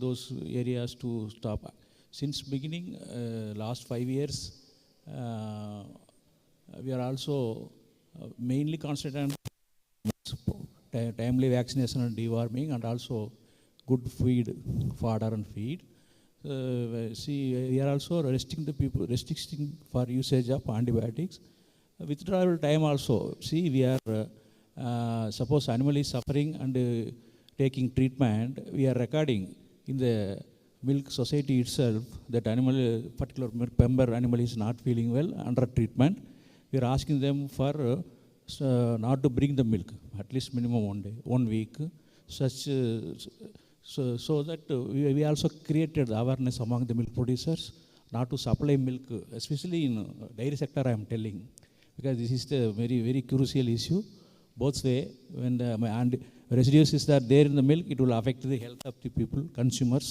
those areas to stop. Since beginning, last 5 years, we are also mainly concentrating on timely vaccination and deworming, and also good feed, fodder and feed. See, we are also restricting for usage of antibiotics. Withdrawal time also. See, we are, suppose animal is suffering and taking treatment, we are recording in the milk society itself that animal, particular member animal is not feeling well under treatment. We are asking them for not to bring the milk, at least minimum 1 day, 1 week, such so that we also created awareness among the milk producers not to supply milk, especially in dairy sector. I am telling, because this is the very, very crucial issue. Both way, when the residues is that there in the milk, it will affect the health of the people, consumers.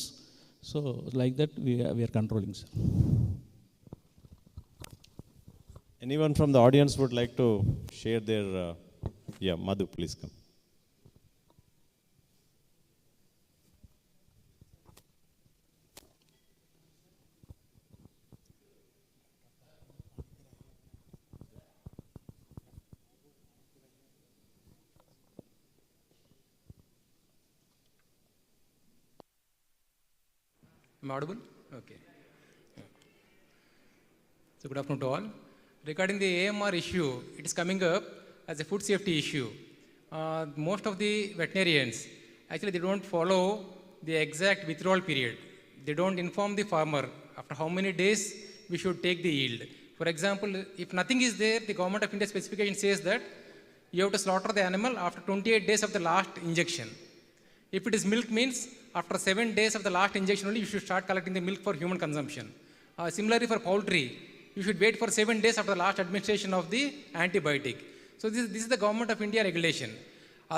So like that, we are controlling, sir. Anyone from the audience would like to share their, yeah, Madhu, please come. Am I audible? Okay. Yeah. So good afternoon to all. Regarding the AMR issue, it is coming up as a food safety issue. Most of the veterinarians, actually they don't follow the exact withdrawal period. They don't inform the farmer after how many days we should take the yield. For example, if nothing is there, the Government of India specification says that you have to slaughter the animal after 28 days of the last injection. If it is milk, means after 7 days of the last injection only you should start collecting the milk for human consumption. Similarly for poultry, you should wait for 7 days after the last administration of the antibiotic. So this is the Government of India regulation.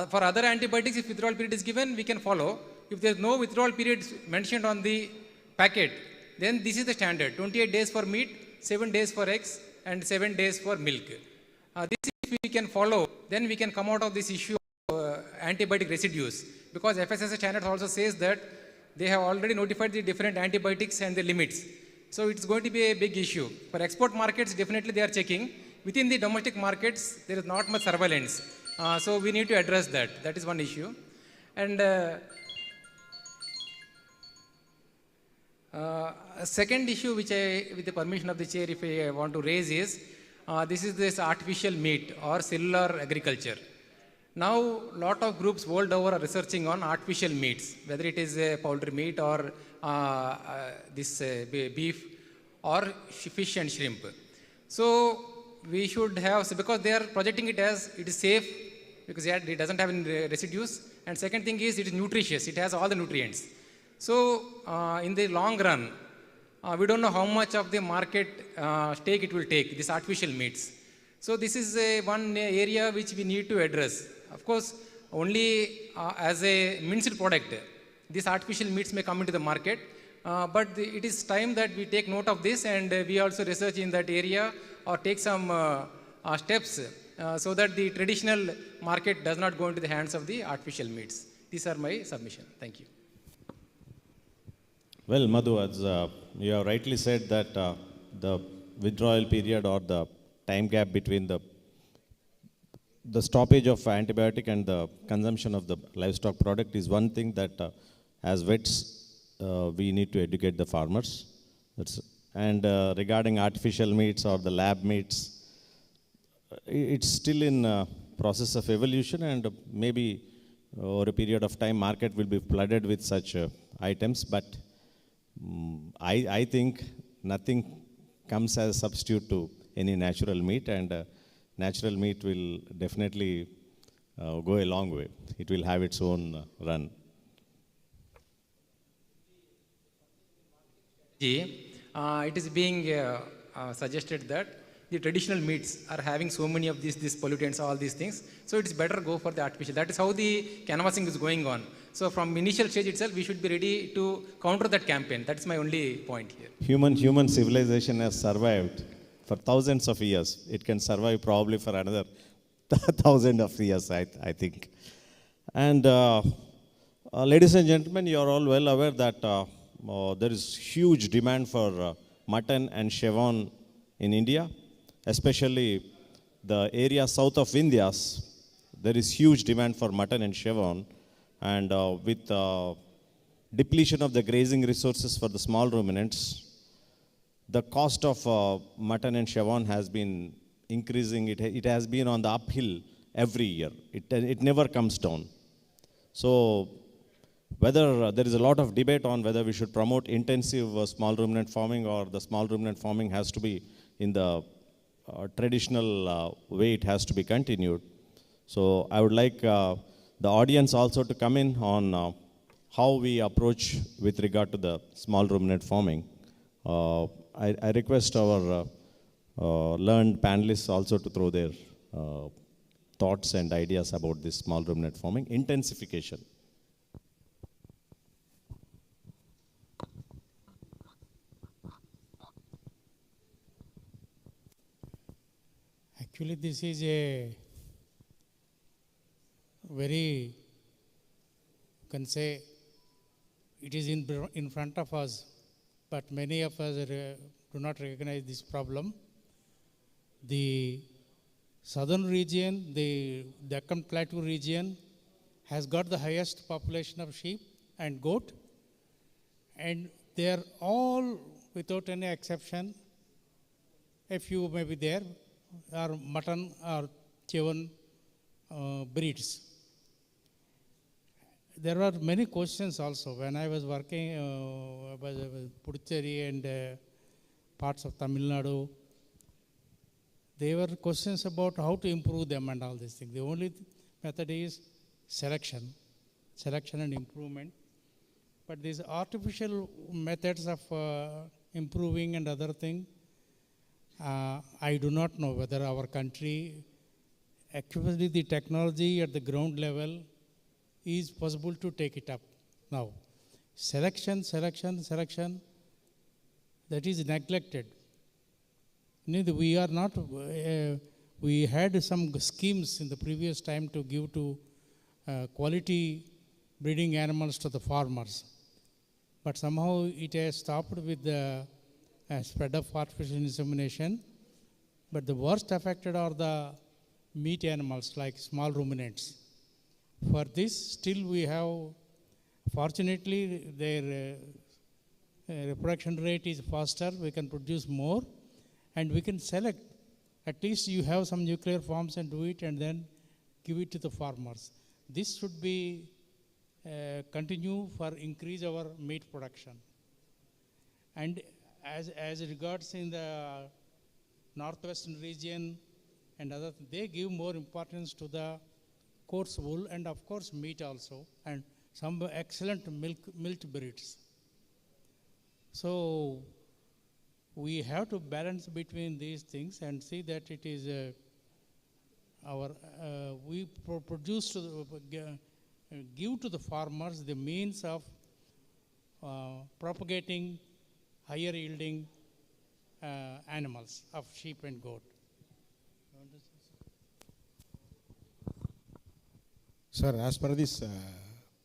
For other antibiotics, if withdrawal period is given, we can follow. If there is no withdrawal period mentioned on the packet, then this is the standard: 28 days for meat, 7 days for eggs, and 7 days for milk. This if we can follow, then we can come out of this issue of antibiotic residues. Because FSSAI standard also says that they have already notified the different antibiotics and the limits. So it's going to be a big issue. For export markets, definitely they are checking. Within the domestic markets, there is not much surveillance. So we need to address that. That is one issue. And a second issue which I, with the permission of the chair, if I want to raise is, this artificial meat or cellular agriculture. Now, lot of groups world over are researching on artificial meats, whether it is poultry meat or beef or fish and shrimp. So we should have, because they are projecting it as it is safe, because it doesn't have any residues. And second thing is it is nutritious, it has all the nutrients. So in the long run, we don't know how much of the market stake it will take, this artificial meats. So this is one area which we need to address. Of course, only as a minced product, these artificial meats may come into the market, but it is time that we take note of this and we also research in that area or take some steps so that the traditional market does not go into the hands of the artificial meats. These are my submission. Thank you. Well, Madhu, as you have rightly said that the withdrawal period or the time gap between the stoppage of antibiotic and the consumption of the livestock product is one thing that as vets we need to educate the farmers. And regarding artificial meats or the lab meats, it's still in process of evolution, and maybe over a period of time market will be flooded with such items, but I think nothing comes as a substitute to any natural meat, and natural meat will definitely go a long way. It will have its own run. It is being suggested that the traditional meats are having so many of these pollutants, all these things. So it's better go for the artificial. That is how the canvassing is going on. So from initial stage itself, we should be ready to counter that campaign. That's my only point here. Human civilization has survived for thousands of years. It can survive probably for another 1,000 of years, I think. And Ladies and gentlemen, you are all well aware that there is huge demand for mutton and chevron in India, especially the area south of India's. There is huge demand for mutton and chevron, and with depletion of the grazing resources for the small ruminants, the cost of mutton and chevron has been increasing. It has been on the uphill every year. It never comes down. So whether there is a lot of debate on whether we should promote intensive small ruminant farming, or the small ruminant farming has to be in the traditional way it has to be continued. So I would like the audience also to come in on how we approach with regard to the small ruminant farming. I request our learned panelists also to throw their thoughts and ideas about this small ruminant farming intensification. Actually, this is a very, you can say, it is in front of us, but many of us do not recognize this problem. The southern region, the Deccan Plateau region, has got the highest population of sheep and goat, and they are all, without any exception, a few may be there, are mutton or chevron breeds. There are many questions also. When I was working Puducherry and parts of Tamil Nadu, there were questions about how to improve them and all these things. The only method is selection and improvement. But these artificial methods of improving and other things, I do not know whether our country, actually the technology at the ground level is possible to take it up now. Selection, that is neglected. We are not, we had some schemes in the previous time to give to quality breeding animals to the farmers. But somehow it has stopped with the spread of artificial insemination. But the worst affected are the meat animals like small ruminants. For this, still we have, fortunately, their reproduction rate is faster, we can produce more, and we can select. At least you have some nuclear farms and do it and then give it to the farmers. This should be continue for increase our meat production. And as regards in the northwestern region and other, they give more importance to the coarse wool and of course meat also, and some excellent milk breeds. So we have to balance between these things and see that it is we produce to give to the farmers the means of propagating higher yielding animals of sheep and goat. Sir, as per this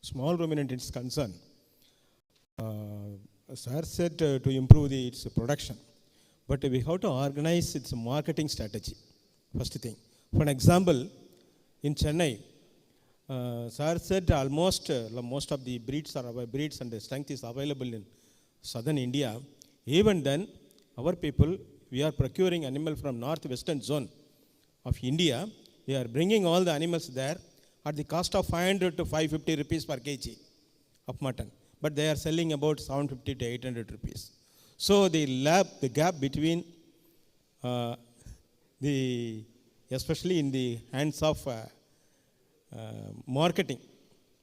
small ruminant is concerned, sir said to improve its production, but we have to organize its marketing strategy, first thing. For an example, in Chennai, sir said almost most of the breeds are our breeds and the strength is available in southern India. Even then, our people, we are procuring animal from northwestern zone of India. We are bringing all the animals there at the cost of 500 to 550 rupees per kg of mutton. But they are selling about 750 to 800 rupees. So the gap between especially in the hands of marketing,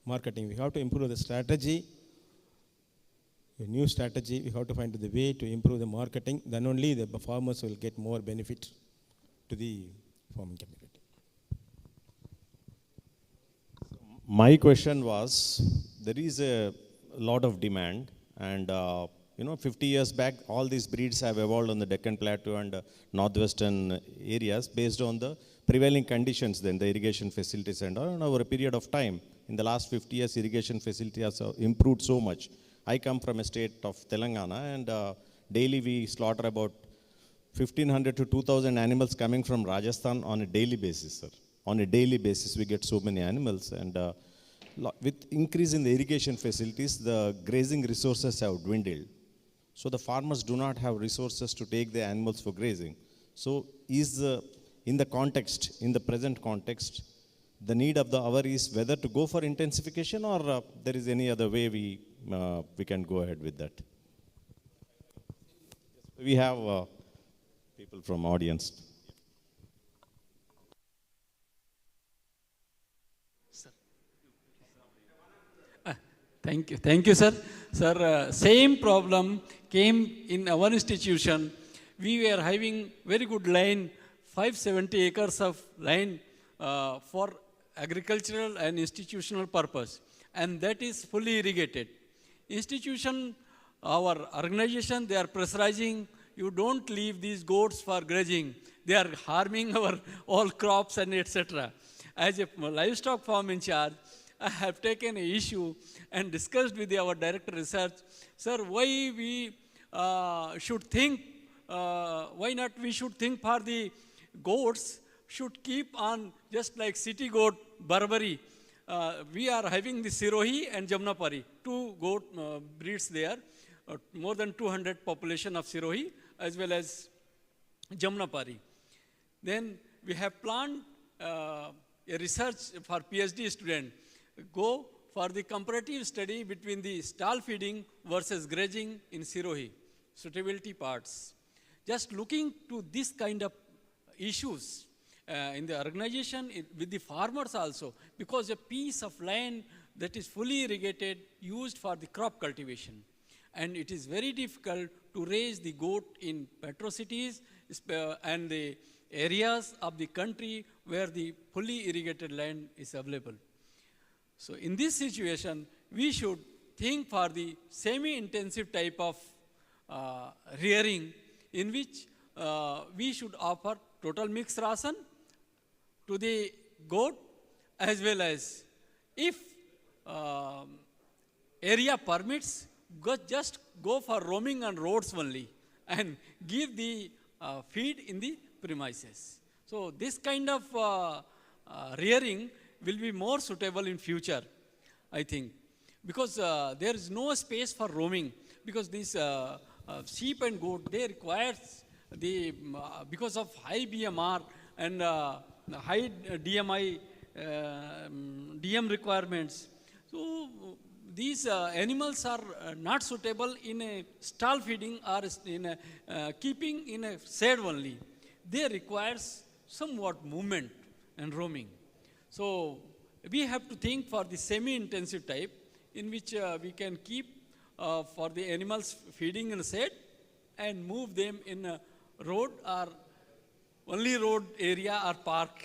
we have to improve the strategy, a new strategy. We have to find the way to improve the marketing. Then only the farmers will get more benefit to the farming community. My question was, there is a lot of demand, and 50 years back, all these breeds have evolved on the Deccan Plateau and northwestern areas based on the prevailing conditions, then the irrigation facilities and all. And over a period of time, in the last 50 years, irrigation facilities have improved so much. I come from a state of Telangana, and daily we slaughter about 1,500 to 2,000 animals coming from Rajasthan on a daily basis, sir. On a daily basis, we get so many animals, and with increase in the irrigation facilities, the grazing resources have dwindled. So the farmers do not have resources to take the animals for grazing. So in the present context, the need of the hour is whether to go for intensification or there is any other way we can go ahead with that. We have people from audience. Thank you, sir. Sir, same problem came in our institution. We were having very good land, 570 acres of land for agricultural and institutional purpose, and that is fully irrigated. Institution, our organization, they are pressurizing, you don't leave these goats for grazing. They are harming our all crops and etc. As a livestock farm in charge, I have taken an issue and discussed with our director research, sir, why we should think, why not we should think for the goats should keep on just like city goat, Barbary. We are having the Sirohi and Jamnapari, two goat breeds there, more than 200 population of Sirohi as well as Jamnapari. Then we have planned a research for PhD student, go for the comparative study between the stall feeding versus grazing in Sirohi, suitability parts. Just looking to this kind of issues in the organization with the farmers also, because a piece of land that is fully irrigated used for the crop cultivation. And it is very difficult to raise the goat in metro cities and the areas of the country where the fully irrigated land is available. So in this situation, we should think for the semi-intensive type of rearing, in which we should offer total mixed ration to the goat, as well as if area permits, just go for roaming on roads only and give the feed in the premises. So this kind of rearing will be more suitable in future, I think, because there is no space for roaming, because these sheep and goat, they require the, because of high BMR and high DMI, DM requirements. So these animals are not suitable in a stall feeding or in a keeping in a shed only. They require somewhat movement and roaming. So we have to think for the semi-intensive type, in which we can keep for the animals feeding in a shed and move them in a road or only road area or park.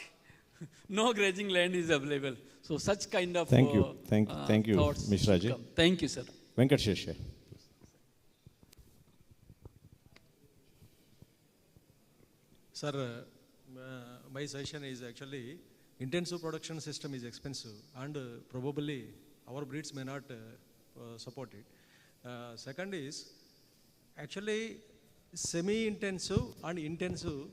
No grazing land is available. So such kind of thank you, Mishra ji. Thank you, sir. Venkat Sheshe. Sir, my suggestion is actually intensive production system is expensive, and probably our breeds may not support it. Second is actually semi-intensive and intensive,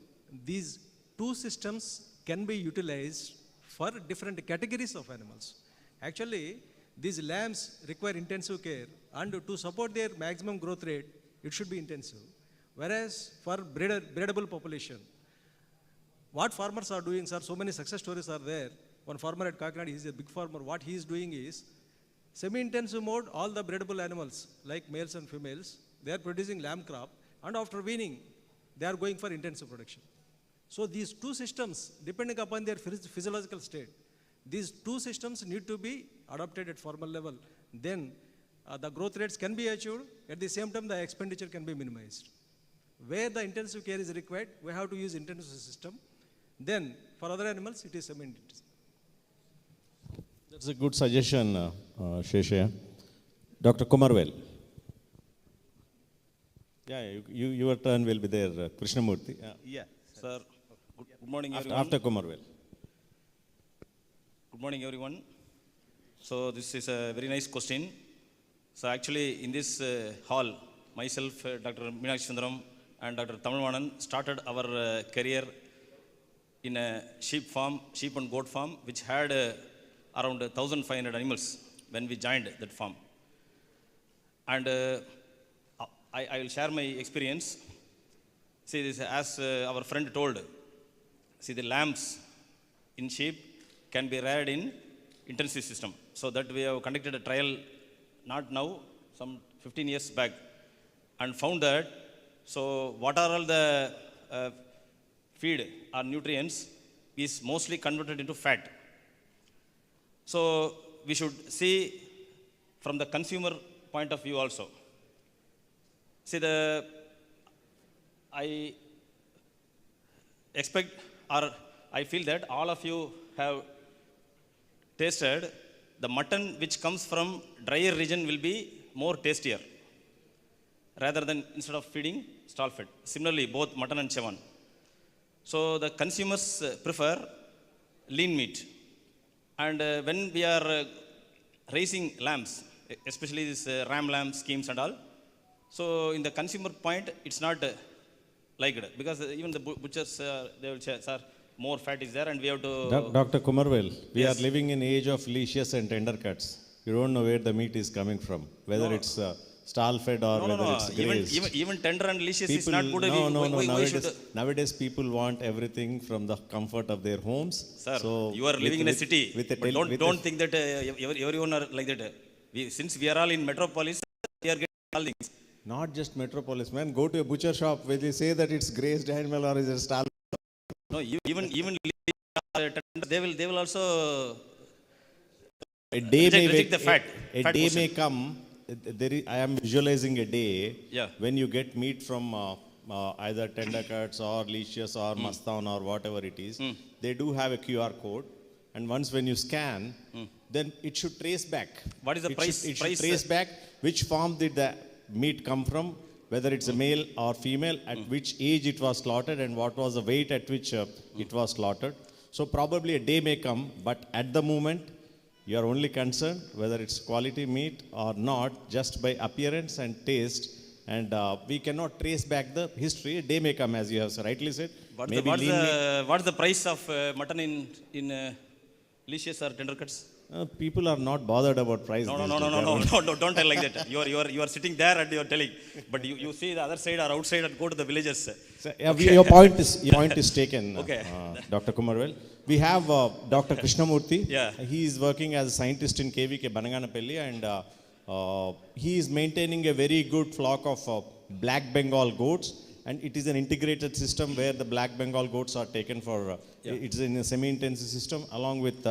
these two systems can be utilized for different categories of animals. Actually, these lambs require intensive care, and to support their maximum growth rate, it should be intensive. Whereas for breedable population, what farmers are doing, sir, so many success stories are there. One farmer at Kakinada, he is a big farmer. What he is doing is, semi-intensive mode, all the breedable animals, like males and females, they are producing lamb crop, and after weaning, they are going for intensive production. So these two systems, depending upon their physiological state, these two systems need to be adopted at formal level. Then the growth rates can be achieved. At the same time, the expenditure can be minimized. Where the intensive care is required, we have to use intensive system. Then for other animals, it is semi-intensive. That's a good suggestion, Sheshe. Dr. Kumarvel. Yeah, your turn will be there, Krishnamurthy. Yeah, sir. Good morning, everyone. After Kumarvel. Good morning, everyone. So this is a very nice question. So actually, in this hall, myself, Dr. Meenakshi Sundaram, and Dr. Tamilvanan started our career in a sheep and goat farm, which had around 1,500 animals when we joined that farm. And I will share my experience. See, this, as our friend told, see, the lambs in sheep can be reared in intensive system. So that we have conducted a trial, not now, some 15 years back, and found that, so what are all the feed or nutrients is mostly converted into fat. So we should see from the consumer point of view also. See, I expect, or I feel that all of you have tasted the mutton which comes from drier region will be more tastier rather than instead of feeding stall fed. Similarly, both mutton and chavan. So the consumers prefer lean meat. And when we are raising lambs, especially this ram lamb schemes and all, so in the consumer point, it's not liked, because even the butchers, they will say, sir, more fat is there and we have to... Dr. Kumarvel, we Yes. are living in age of leashes and tender cuts. You don't know where the meat is coming from, whether it's stall fed or whether it's grazed. Even tender and leashes is People, not good. Nowadays people want everything from the comfort of their homes. Sir, so you are living in a city, but don't a, think that everyone are like that. Since we are all in metropolis, we are getting all things. Not just metropolis, man. Go to a butcher shop where they say that it's grazed animal or is it stall. No, even they will also a day reject the fat. A fat day portion. may come. I am visualizing a day when you get meat from either tender cuts or leashes or mastan or whatever it is. They do have a QR code, and once when you scan, then it should trace back. What is the price? It should trace back which farm did the meat come from, whether it's a male or female, at which age it was slaughtered, and what was the weight at which it was slaughtered. So probably a day may come, but at the moment, you are only concerned whether it's quality meat or not, just by appearance and taste. And we cannot trace back the history. A day may come, as you have rightly said. What's the price of mutton in leashes or tender cuts? People are not bothered about price. No, don't tell like that. You are sitting there and you are telling, but you see the other side or outside and go to the villages. So, your point is taken, okay. Dr. Kumarvel. We have Dr. Krishnamurthy. Yeah. He is working as a scientist in KVK Bananganapalli, and he is maintaining a very good flock of black Bengal goats, and it is an integrated system where the black Bengal goats are taken for, it's in a semi-intensive system along with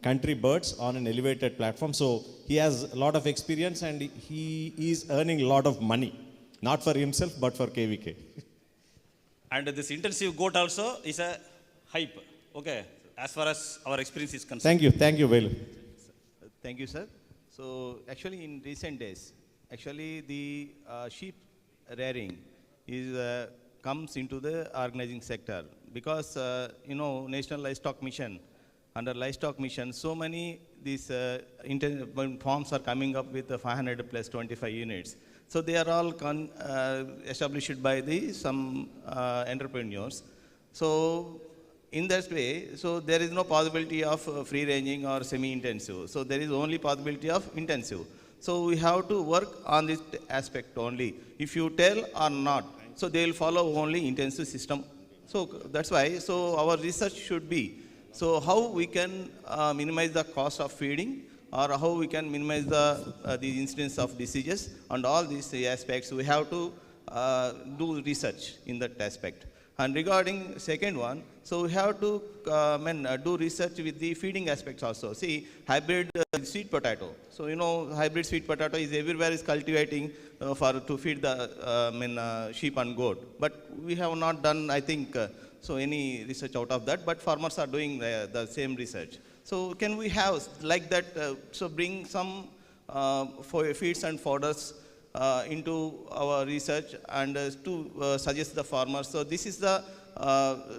country birds on an elevated platform. So he has a lot of experience and he is earning a lot of money, not for himself but for KVK. And this intensive goat also is a hype, okay, as far as our experience is concerned. Thank you, Velu. Thank you, sir. So actually in recent days, actually the sheep rearing is comes into the organizing sector, because National Livestock Mission, under Livestock Mission, so many these farms are coming up with 500 plus 25 units. So they are all established by some entrepreneurs. So in that way, so there is no possibility of free ranging or semi-intensive. So there is only possibility of intensive. So we have to work on this aspect only. If you tell or not, so they will follow only intensive system. So that's why, so our research should be, so how we can minimize the cost of feeding, or how we can minimize the incidence of diseases, and all these aspects we have to do research in that aspect. And regarding second one, so we have to do research with the feeding aspects also. See, hybrid sweet potato. So hybrid sweet potato is everywhere is cultivating to feed the sheep and goat. But we have not done, I think, so any research out of that. But farmers are doing the same research. So can we have like that? So bring some feeds and fodders into our research and to suggest the farmers. So this is the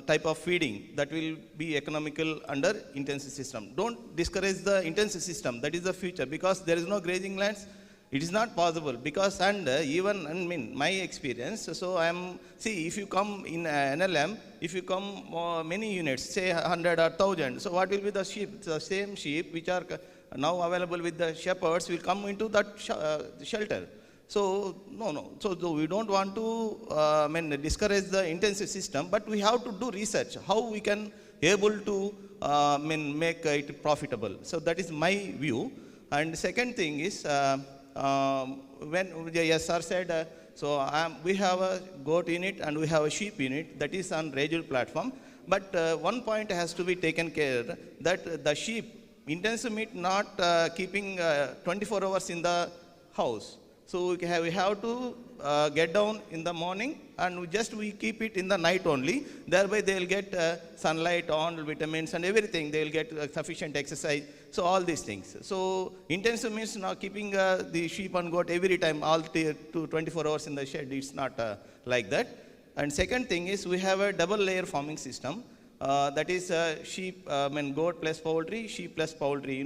type of feeding that will be economical under intensive system. Don't discourage the intensive system. That is the future, because there is no grazing lands. It is not possible, because even my experience. So see, if you come in NLM, if you come many units, say 100 or 1,000. So what will be the sheep? The same sheep which are now available with the shepherds will come into that shelter. So no. So we don't want to discourage the intensive system, but we have to do research how we can able to make it profitable. So that is my view. And second thing is, when the SR said, we have a goat unit and we have a sheep unit that is on regional platform. But one point has to be taken care that the sheep intensive meat not keeping 24 hours in the house. So we have to get down in the morning and we keep it in the night only. Thereby they will get sunlight on, vitamins and everything. They will get sufficient exercise. So all these things. So intensive means not keeping the sheep and goat every time all to 24 hours in the shed. It's not like that. And second thing is we have a double layer farming system. That is sheep, goat plus poultry, sheep plus poultry.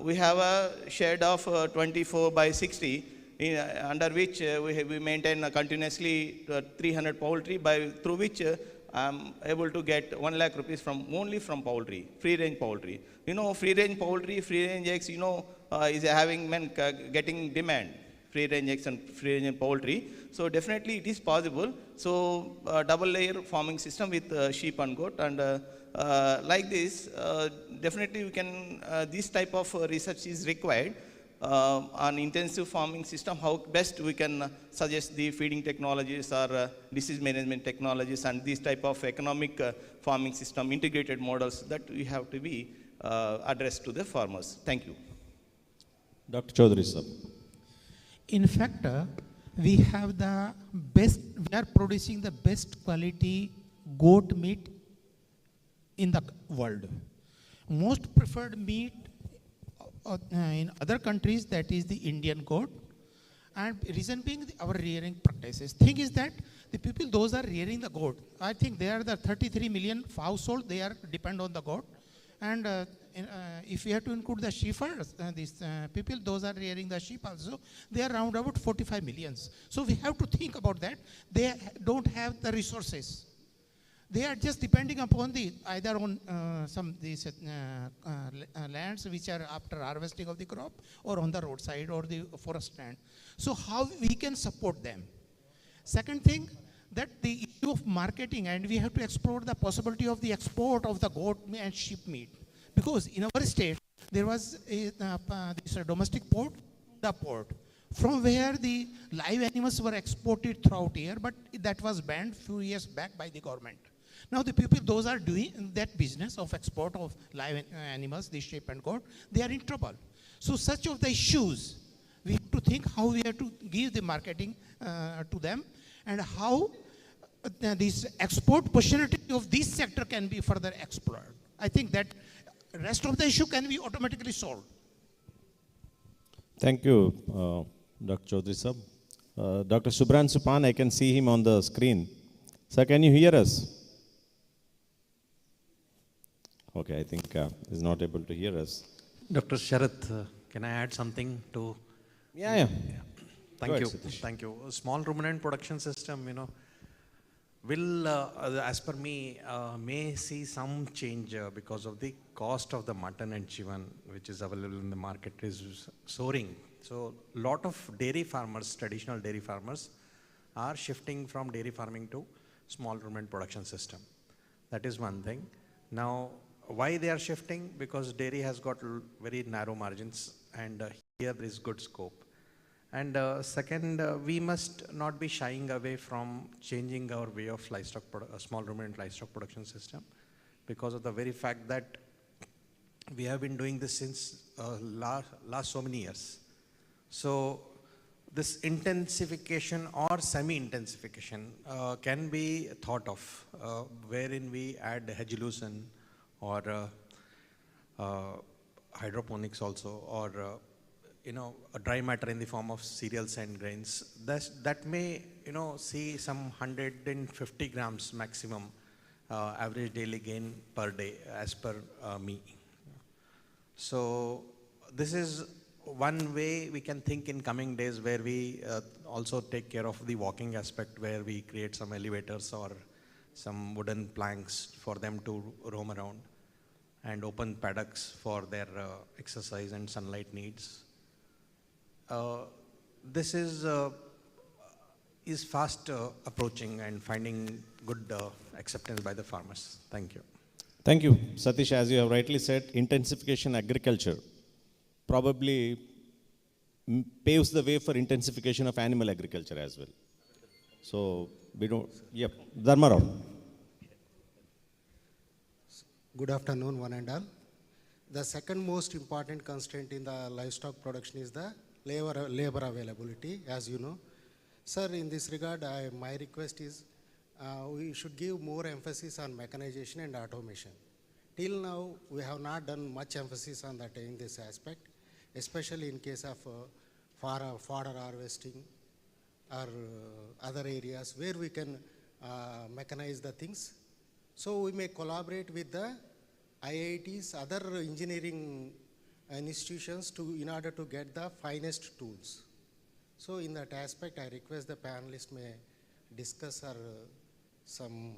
We have a shed of 24 by 60, under which we maintain continuously 300 poultry, through which I'm able to get 1 lakh rupees only from poultry, free range poultry. Free range poultry, free range eggs, is getting demand. Free range eggs and free range poultry. So definitely it is possible. So double layer farming system with sheep and goat, and like this, definitely we can, this type of research is required on intensive farming system, how best we can suggest the feeding technologies or disease management technologies and this type of economic farming system integrated models that we have to be addressed to the farmers. Thank you. Dr. Chaudhary, sir. In fact, we have the best, we are producing the best quality goat meat in the world. Most preferred meat in other countries, that is the Indian goat. And reason being our rearing practices. Thing is that the people, those are rearing the goat. I think they are the 33 million household, they are depend on the goat. And if we have to include the sheepers, these people, those are rearing the sheep also, they are around about 45 millions. So we have to think about that. They don't have the resources. They are just depending upon either on some these lands which are after harvesting of the crop, or on the roadside or the forest land. So how we can support them? Second thing, that the issue of marketing, and we have to explore the possibility of the export of the goat and sheep meat. Because in our state, there was this domestic port, the port, from where the live animals were exported throughout here, but that was banned few years back by the government. Now the people, those are doing that business of export of live animals, the sheep and goat, they are in trouble. So such of the issues, we have to think how we have to give the marketing to them, and how this export opportunity of this sector can be further explored. I think that rest of the issue can be automatically solved. Thank you, Dr. Chaudhary sir. Dr. Subran Supan, I can see him on the screen. Sir, can you hear us? Okay, I think he's not able to hear us. Dr. Sharath, can I add something to? Yeah. Thank you. Thank you. A small ruminant production system, will, as per me, may see some change because of the cost of the mutton and chicken, which is available in the market, is soaring. So, lot of dairy farmers, traditional dairy farmers, are shifting from dairy farming to small ruminant production system. That is one thing. Now, why they are shifting? Because dairy has got very narrow margins, and here there is good scope. And second, we must not be shying away from changing our way of livestock small ruminant livestock production system, because of the very fact that we have been doing this since last so many years. So this intensification or semi-intensification can be thought of, wherein we add hedge-lucerne or hydroponics also, or a dry matter in the form of cereals and grains, that may, see some 150 grams maximum average daily gain per day as per me. So this is one way we can think in coming days, where we also take care of the walking aspect, where we create some elevators or some wooden planks for them to roam around, and open paddocks for their exercise and sunlight needs. This is fast approaching and finding good acceptance by the farmers. Thank you. Thank you. Satish, as you have rightly said, intensification agriculture probably paves the way for intensification of animal agriculture as well. So we don't, yep, Dharmarao. Good afternoon, one and all. The second most important constraint in the livestock production is the labor availability, as you know. Sir, in this regard, my request is we should give more emphasis on mechanization and automation. Till now, we have not done much emphasis on that in this aspect, especially in case of fodder harvesting or other areas where we can mechanize the things. So we may collaborate with the IITs, other engineering institutions in order to get the finest tools. So in that aspect, I request the panelists may discuss some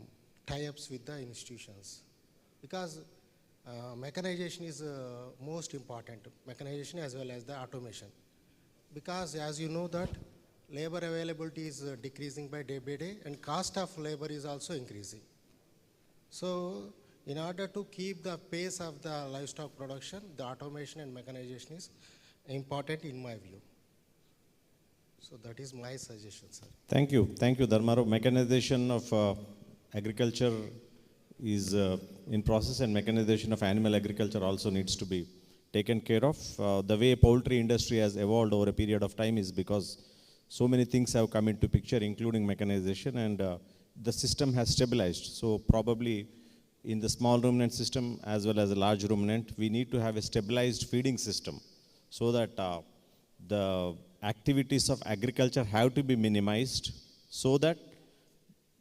tie-ups with the institutions, because mechanization is most important, mechanization as well as the automation. Because as you know that labor availability is decreasing by day, and cost of labor is also increasing. So in order to keep the pace of the livestock production, the automation and mechanization is important in my view. So that is my suggestion, sir. Thank you, Dharmarao. Mechanization of agriculture is in process, and mechanization of animal agriculture also needs to be taken care of. The way poultry industry has evolved over a period of time is because so many things have come into picture, including mechanization, and the system has stabilized. So probably in the small ruminant system as well as a large ruminant, we need to have a stabilized feeding system, so that the activities of agriculture have to be minimized, so that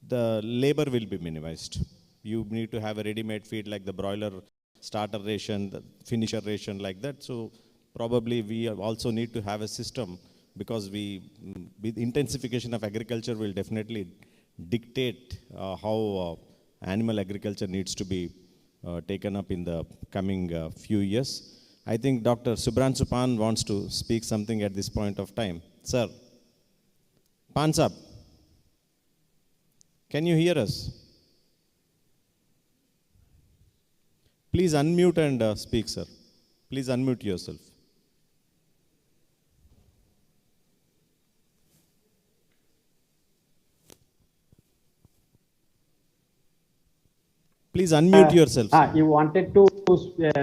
the labor will be minimized. You need to have a ready-made feed like the broiler starter ration, the finisher ration, like that. So probably we also need to have a system, because with intensification of agriculture will definitely dictate how animal agriculture needs to be taken up in the coming few years. I think Dr. Subhranshu Pan wants to speak something at this point of time. Sir, Pan Sahab, can you hear us? Please unmute and speak, sir. Please unmute yourself. Please unmute yourself. You wanted to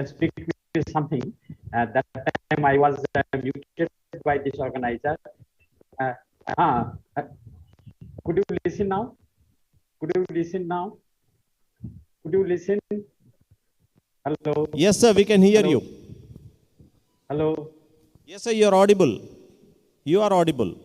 speak with something. That time I was muted by this organizer. Could you listen now? Could you listen now? Could you listen? Hello? Yes, sir, we can hear you. Hello? Yes, sir, you are audible. You are audible.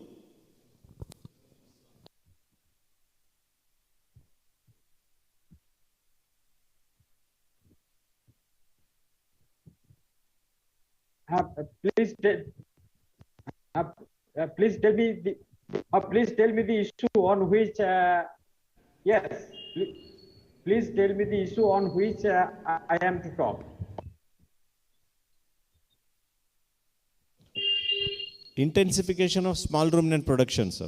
Please tell me the issue on which yes, please tell me the issue on which I am to talk. Intensification of small ruminant production, sir.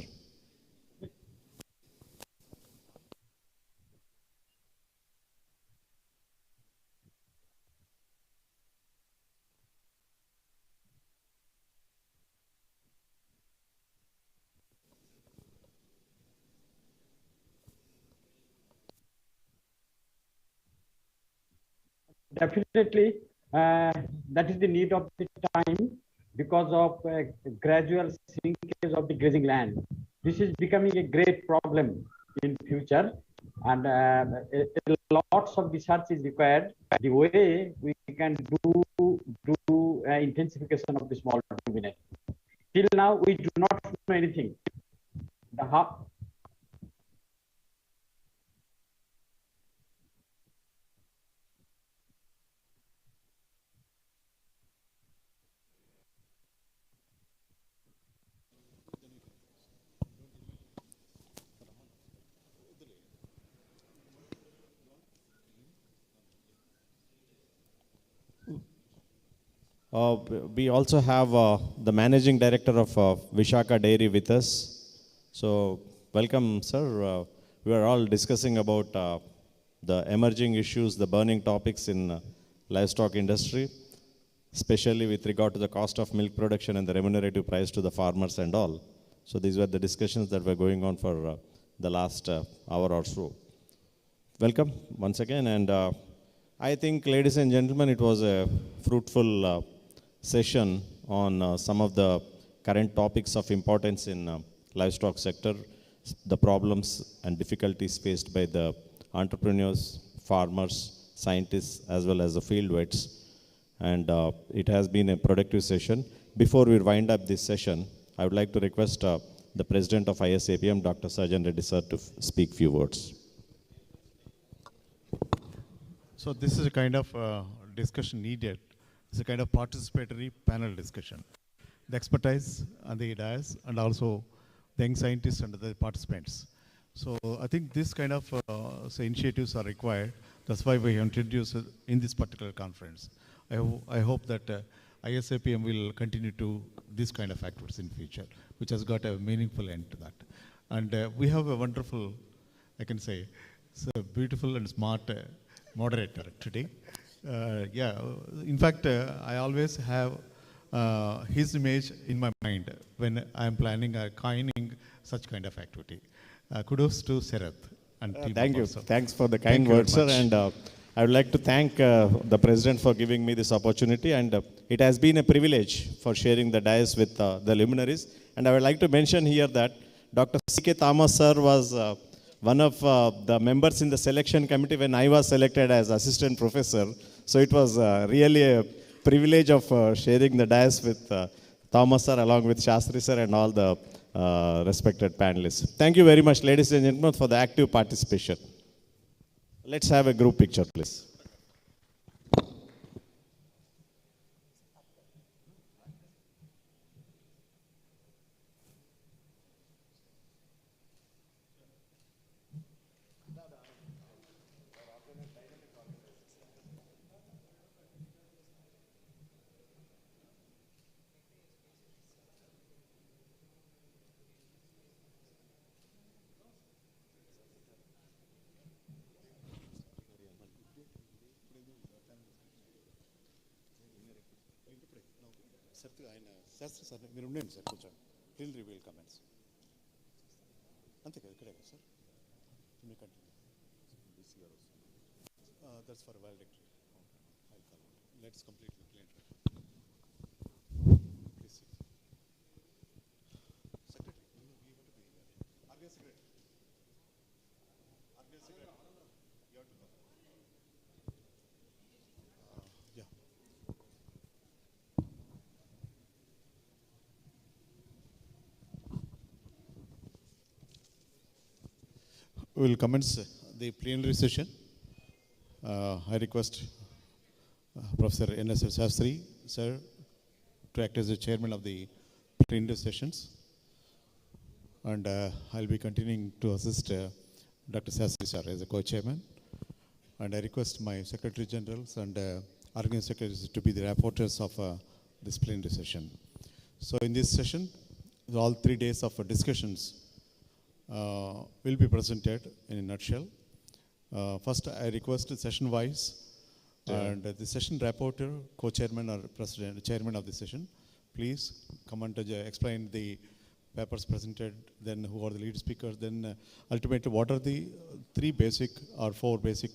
Definitely, that is the need of the time, because of gradual shrinkage of the grazing land. This is becoming a great problem in future, and lots of research is required. The way we can do intensification of the small ruminant. Till now, we do not know anything. We also have the managing director of Vishaka Dairy with us. So welcome, sir. We are all discussing about the emerging issues, the burning topics in livestock industry, especially with regard to the cost of milk production and the remunerative price to the farmers and all. So these were the discussions that were going on for the last hour or so. Welcome once again, and I think, ladies and gentlemen, it was a fruitful session on some of the current topics of importance in livestock sector, the problems and difficulties faced by the entrepreneurs, farmers, scientists, as well as the field vets. And it has been a productive session. Before we wind up this session, I would like to request the President of ISAPM, Dr. Sajan Reddy sir, to speak few words. So this is a kind of discussion needed. It's a kind of participatory panel discussion. The expertise and the dais, and also the young scientists and the participants. So I think this kind of initiatives are required. That's why we introduced it in this particular conference. I hope that ISAPM will continue to this kind of activities in future, which has got a meaningful end to that. And we have a wonderful, I can say, it's a beautiful and smart moderator today. In fact, I always have his image in my mind when I am planning or coining such kind of activity. Kudos to Sarath and team. Thank you. Also. Thanks for the kind words, sir. And I would like to thank the President for giving me this opportunity. And it has been a privilege for sharing the dais with the luminaries. And I would like to mention here that Dr. C.K. Thomas, sir, was one of the members in the selection committee when I was selected as assistant professor. So it was really a privilege of sharing the dais with Thomas sir along with Shastri sir and all the respected panelists. Thank you very much, ladies and gentlemen, for the active participation. Let's have a group picture, please. Shastri sir మీరు ఉండండి sir కొంచెం please reveal comments అంతే కదా ఇక్కడే కదా sir మీ continue that's for validatory let's complete with clean please secretary you have to be organise secretary you have to come We will commence the plenary session. I request Professor N.S. Shastri, sir, to act as the chairman of the plenary sessions. And I'll be continuing to assist Dr. Shastri, sir, as a co-chairman. And I request my Secretary Generals and organizing secretaries to be the rapporteurs of this plenary session. So in this session, all 3 days of discussions will be presented in a nutshell. First, I request session-wise, and the session rapporteur, co-chairman or president, chairman of the session, please come and explain the papers presented, then who are the lead speakers, then ultimately what are the 3 basic or 4 basic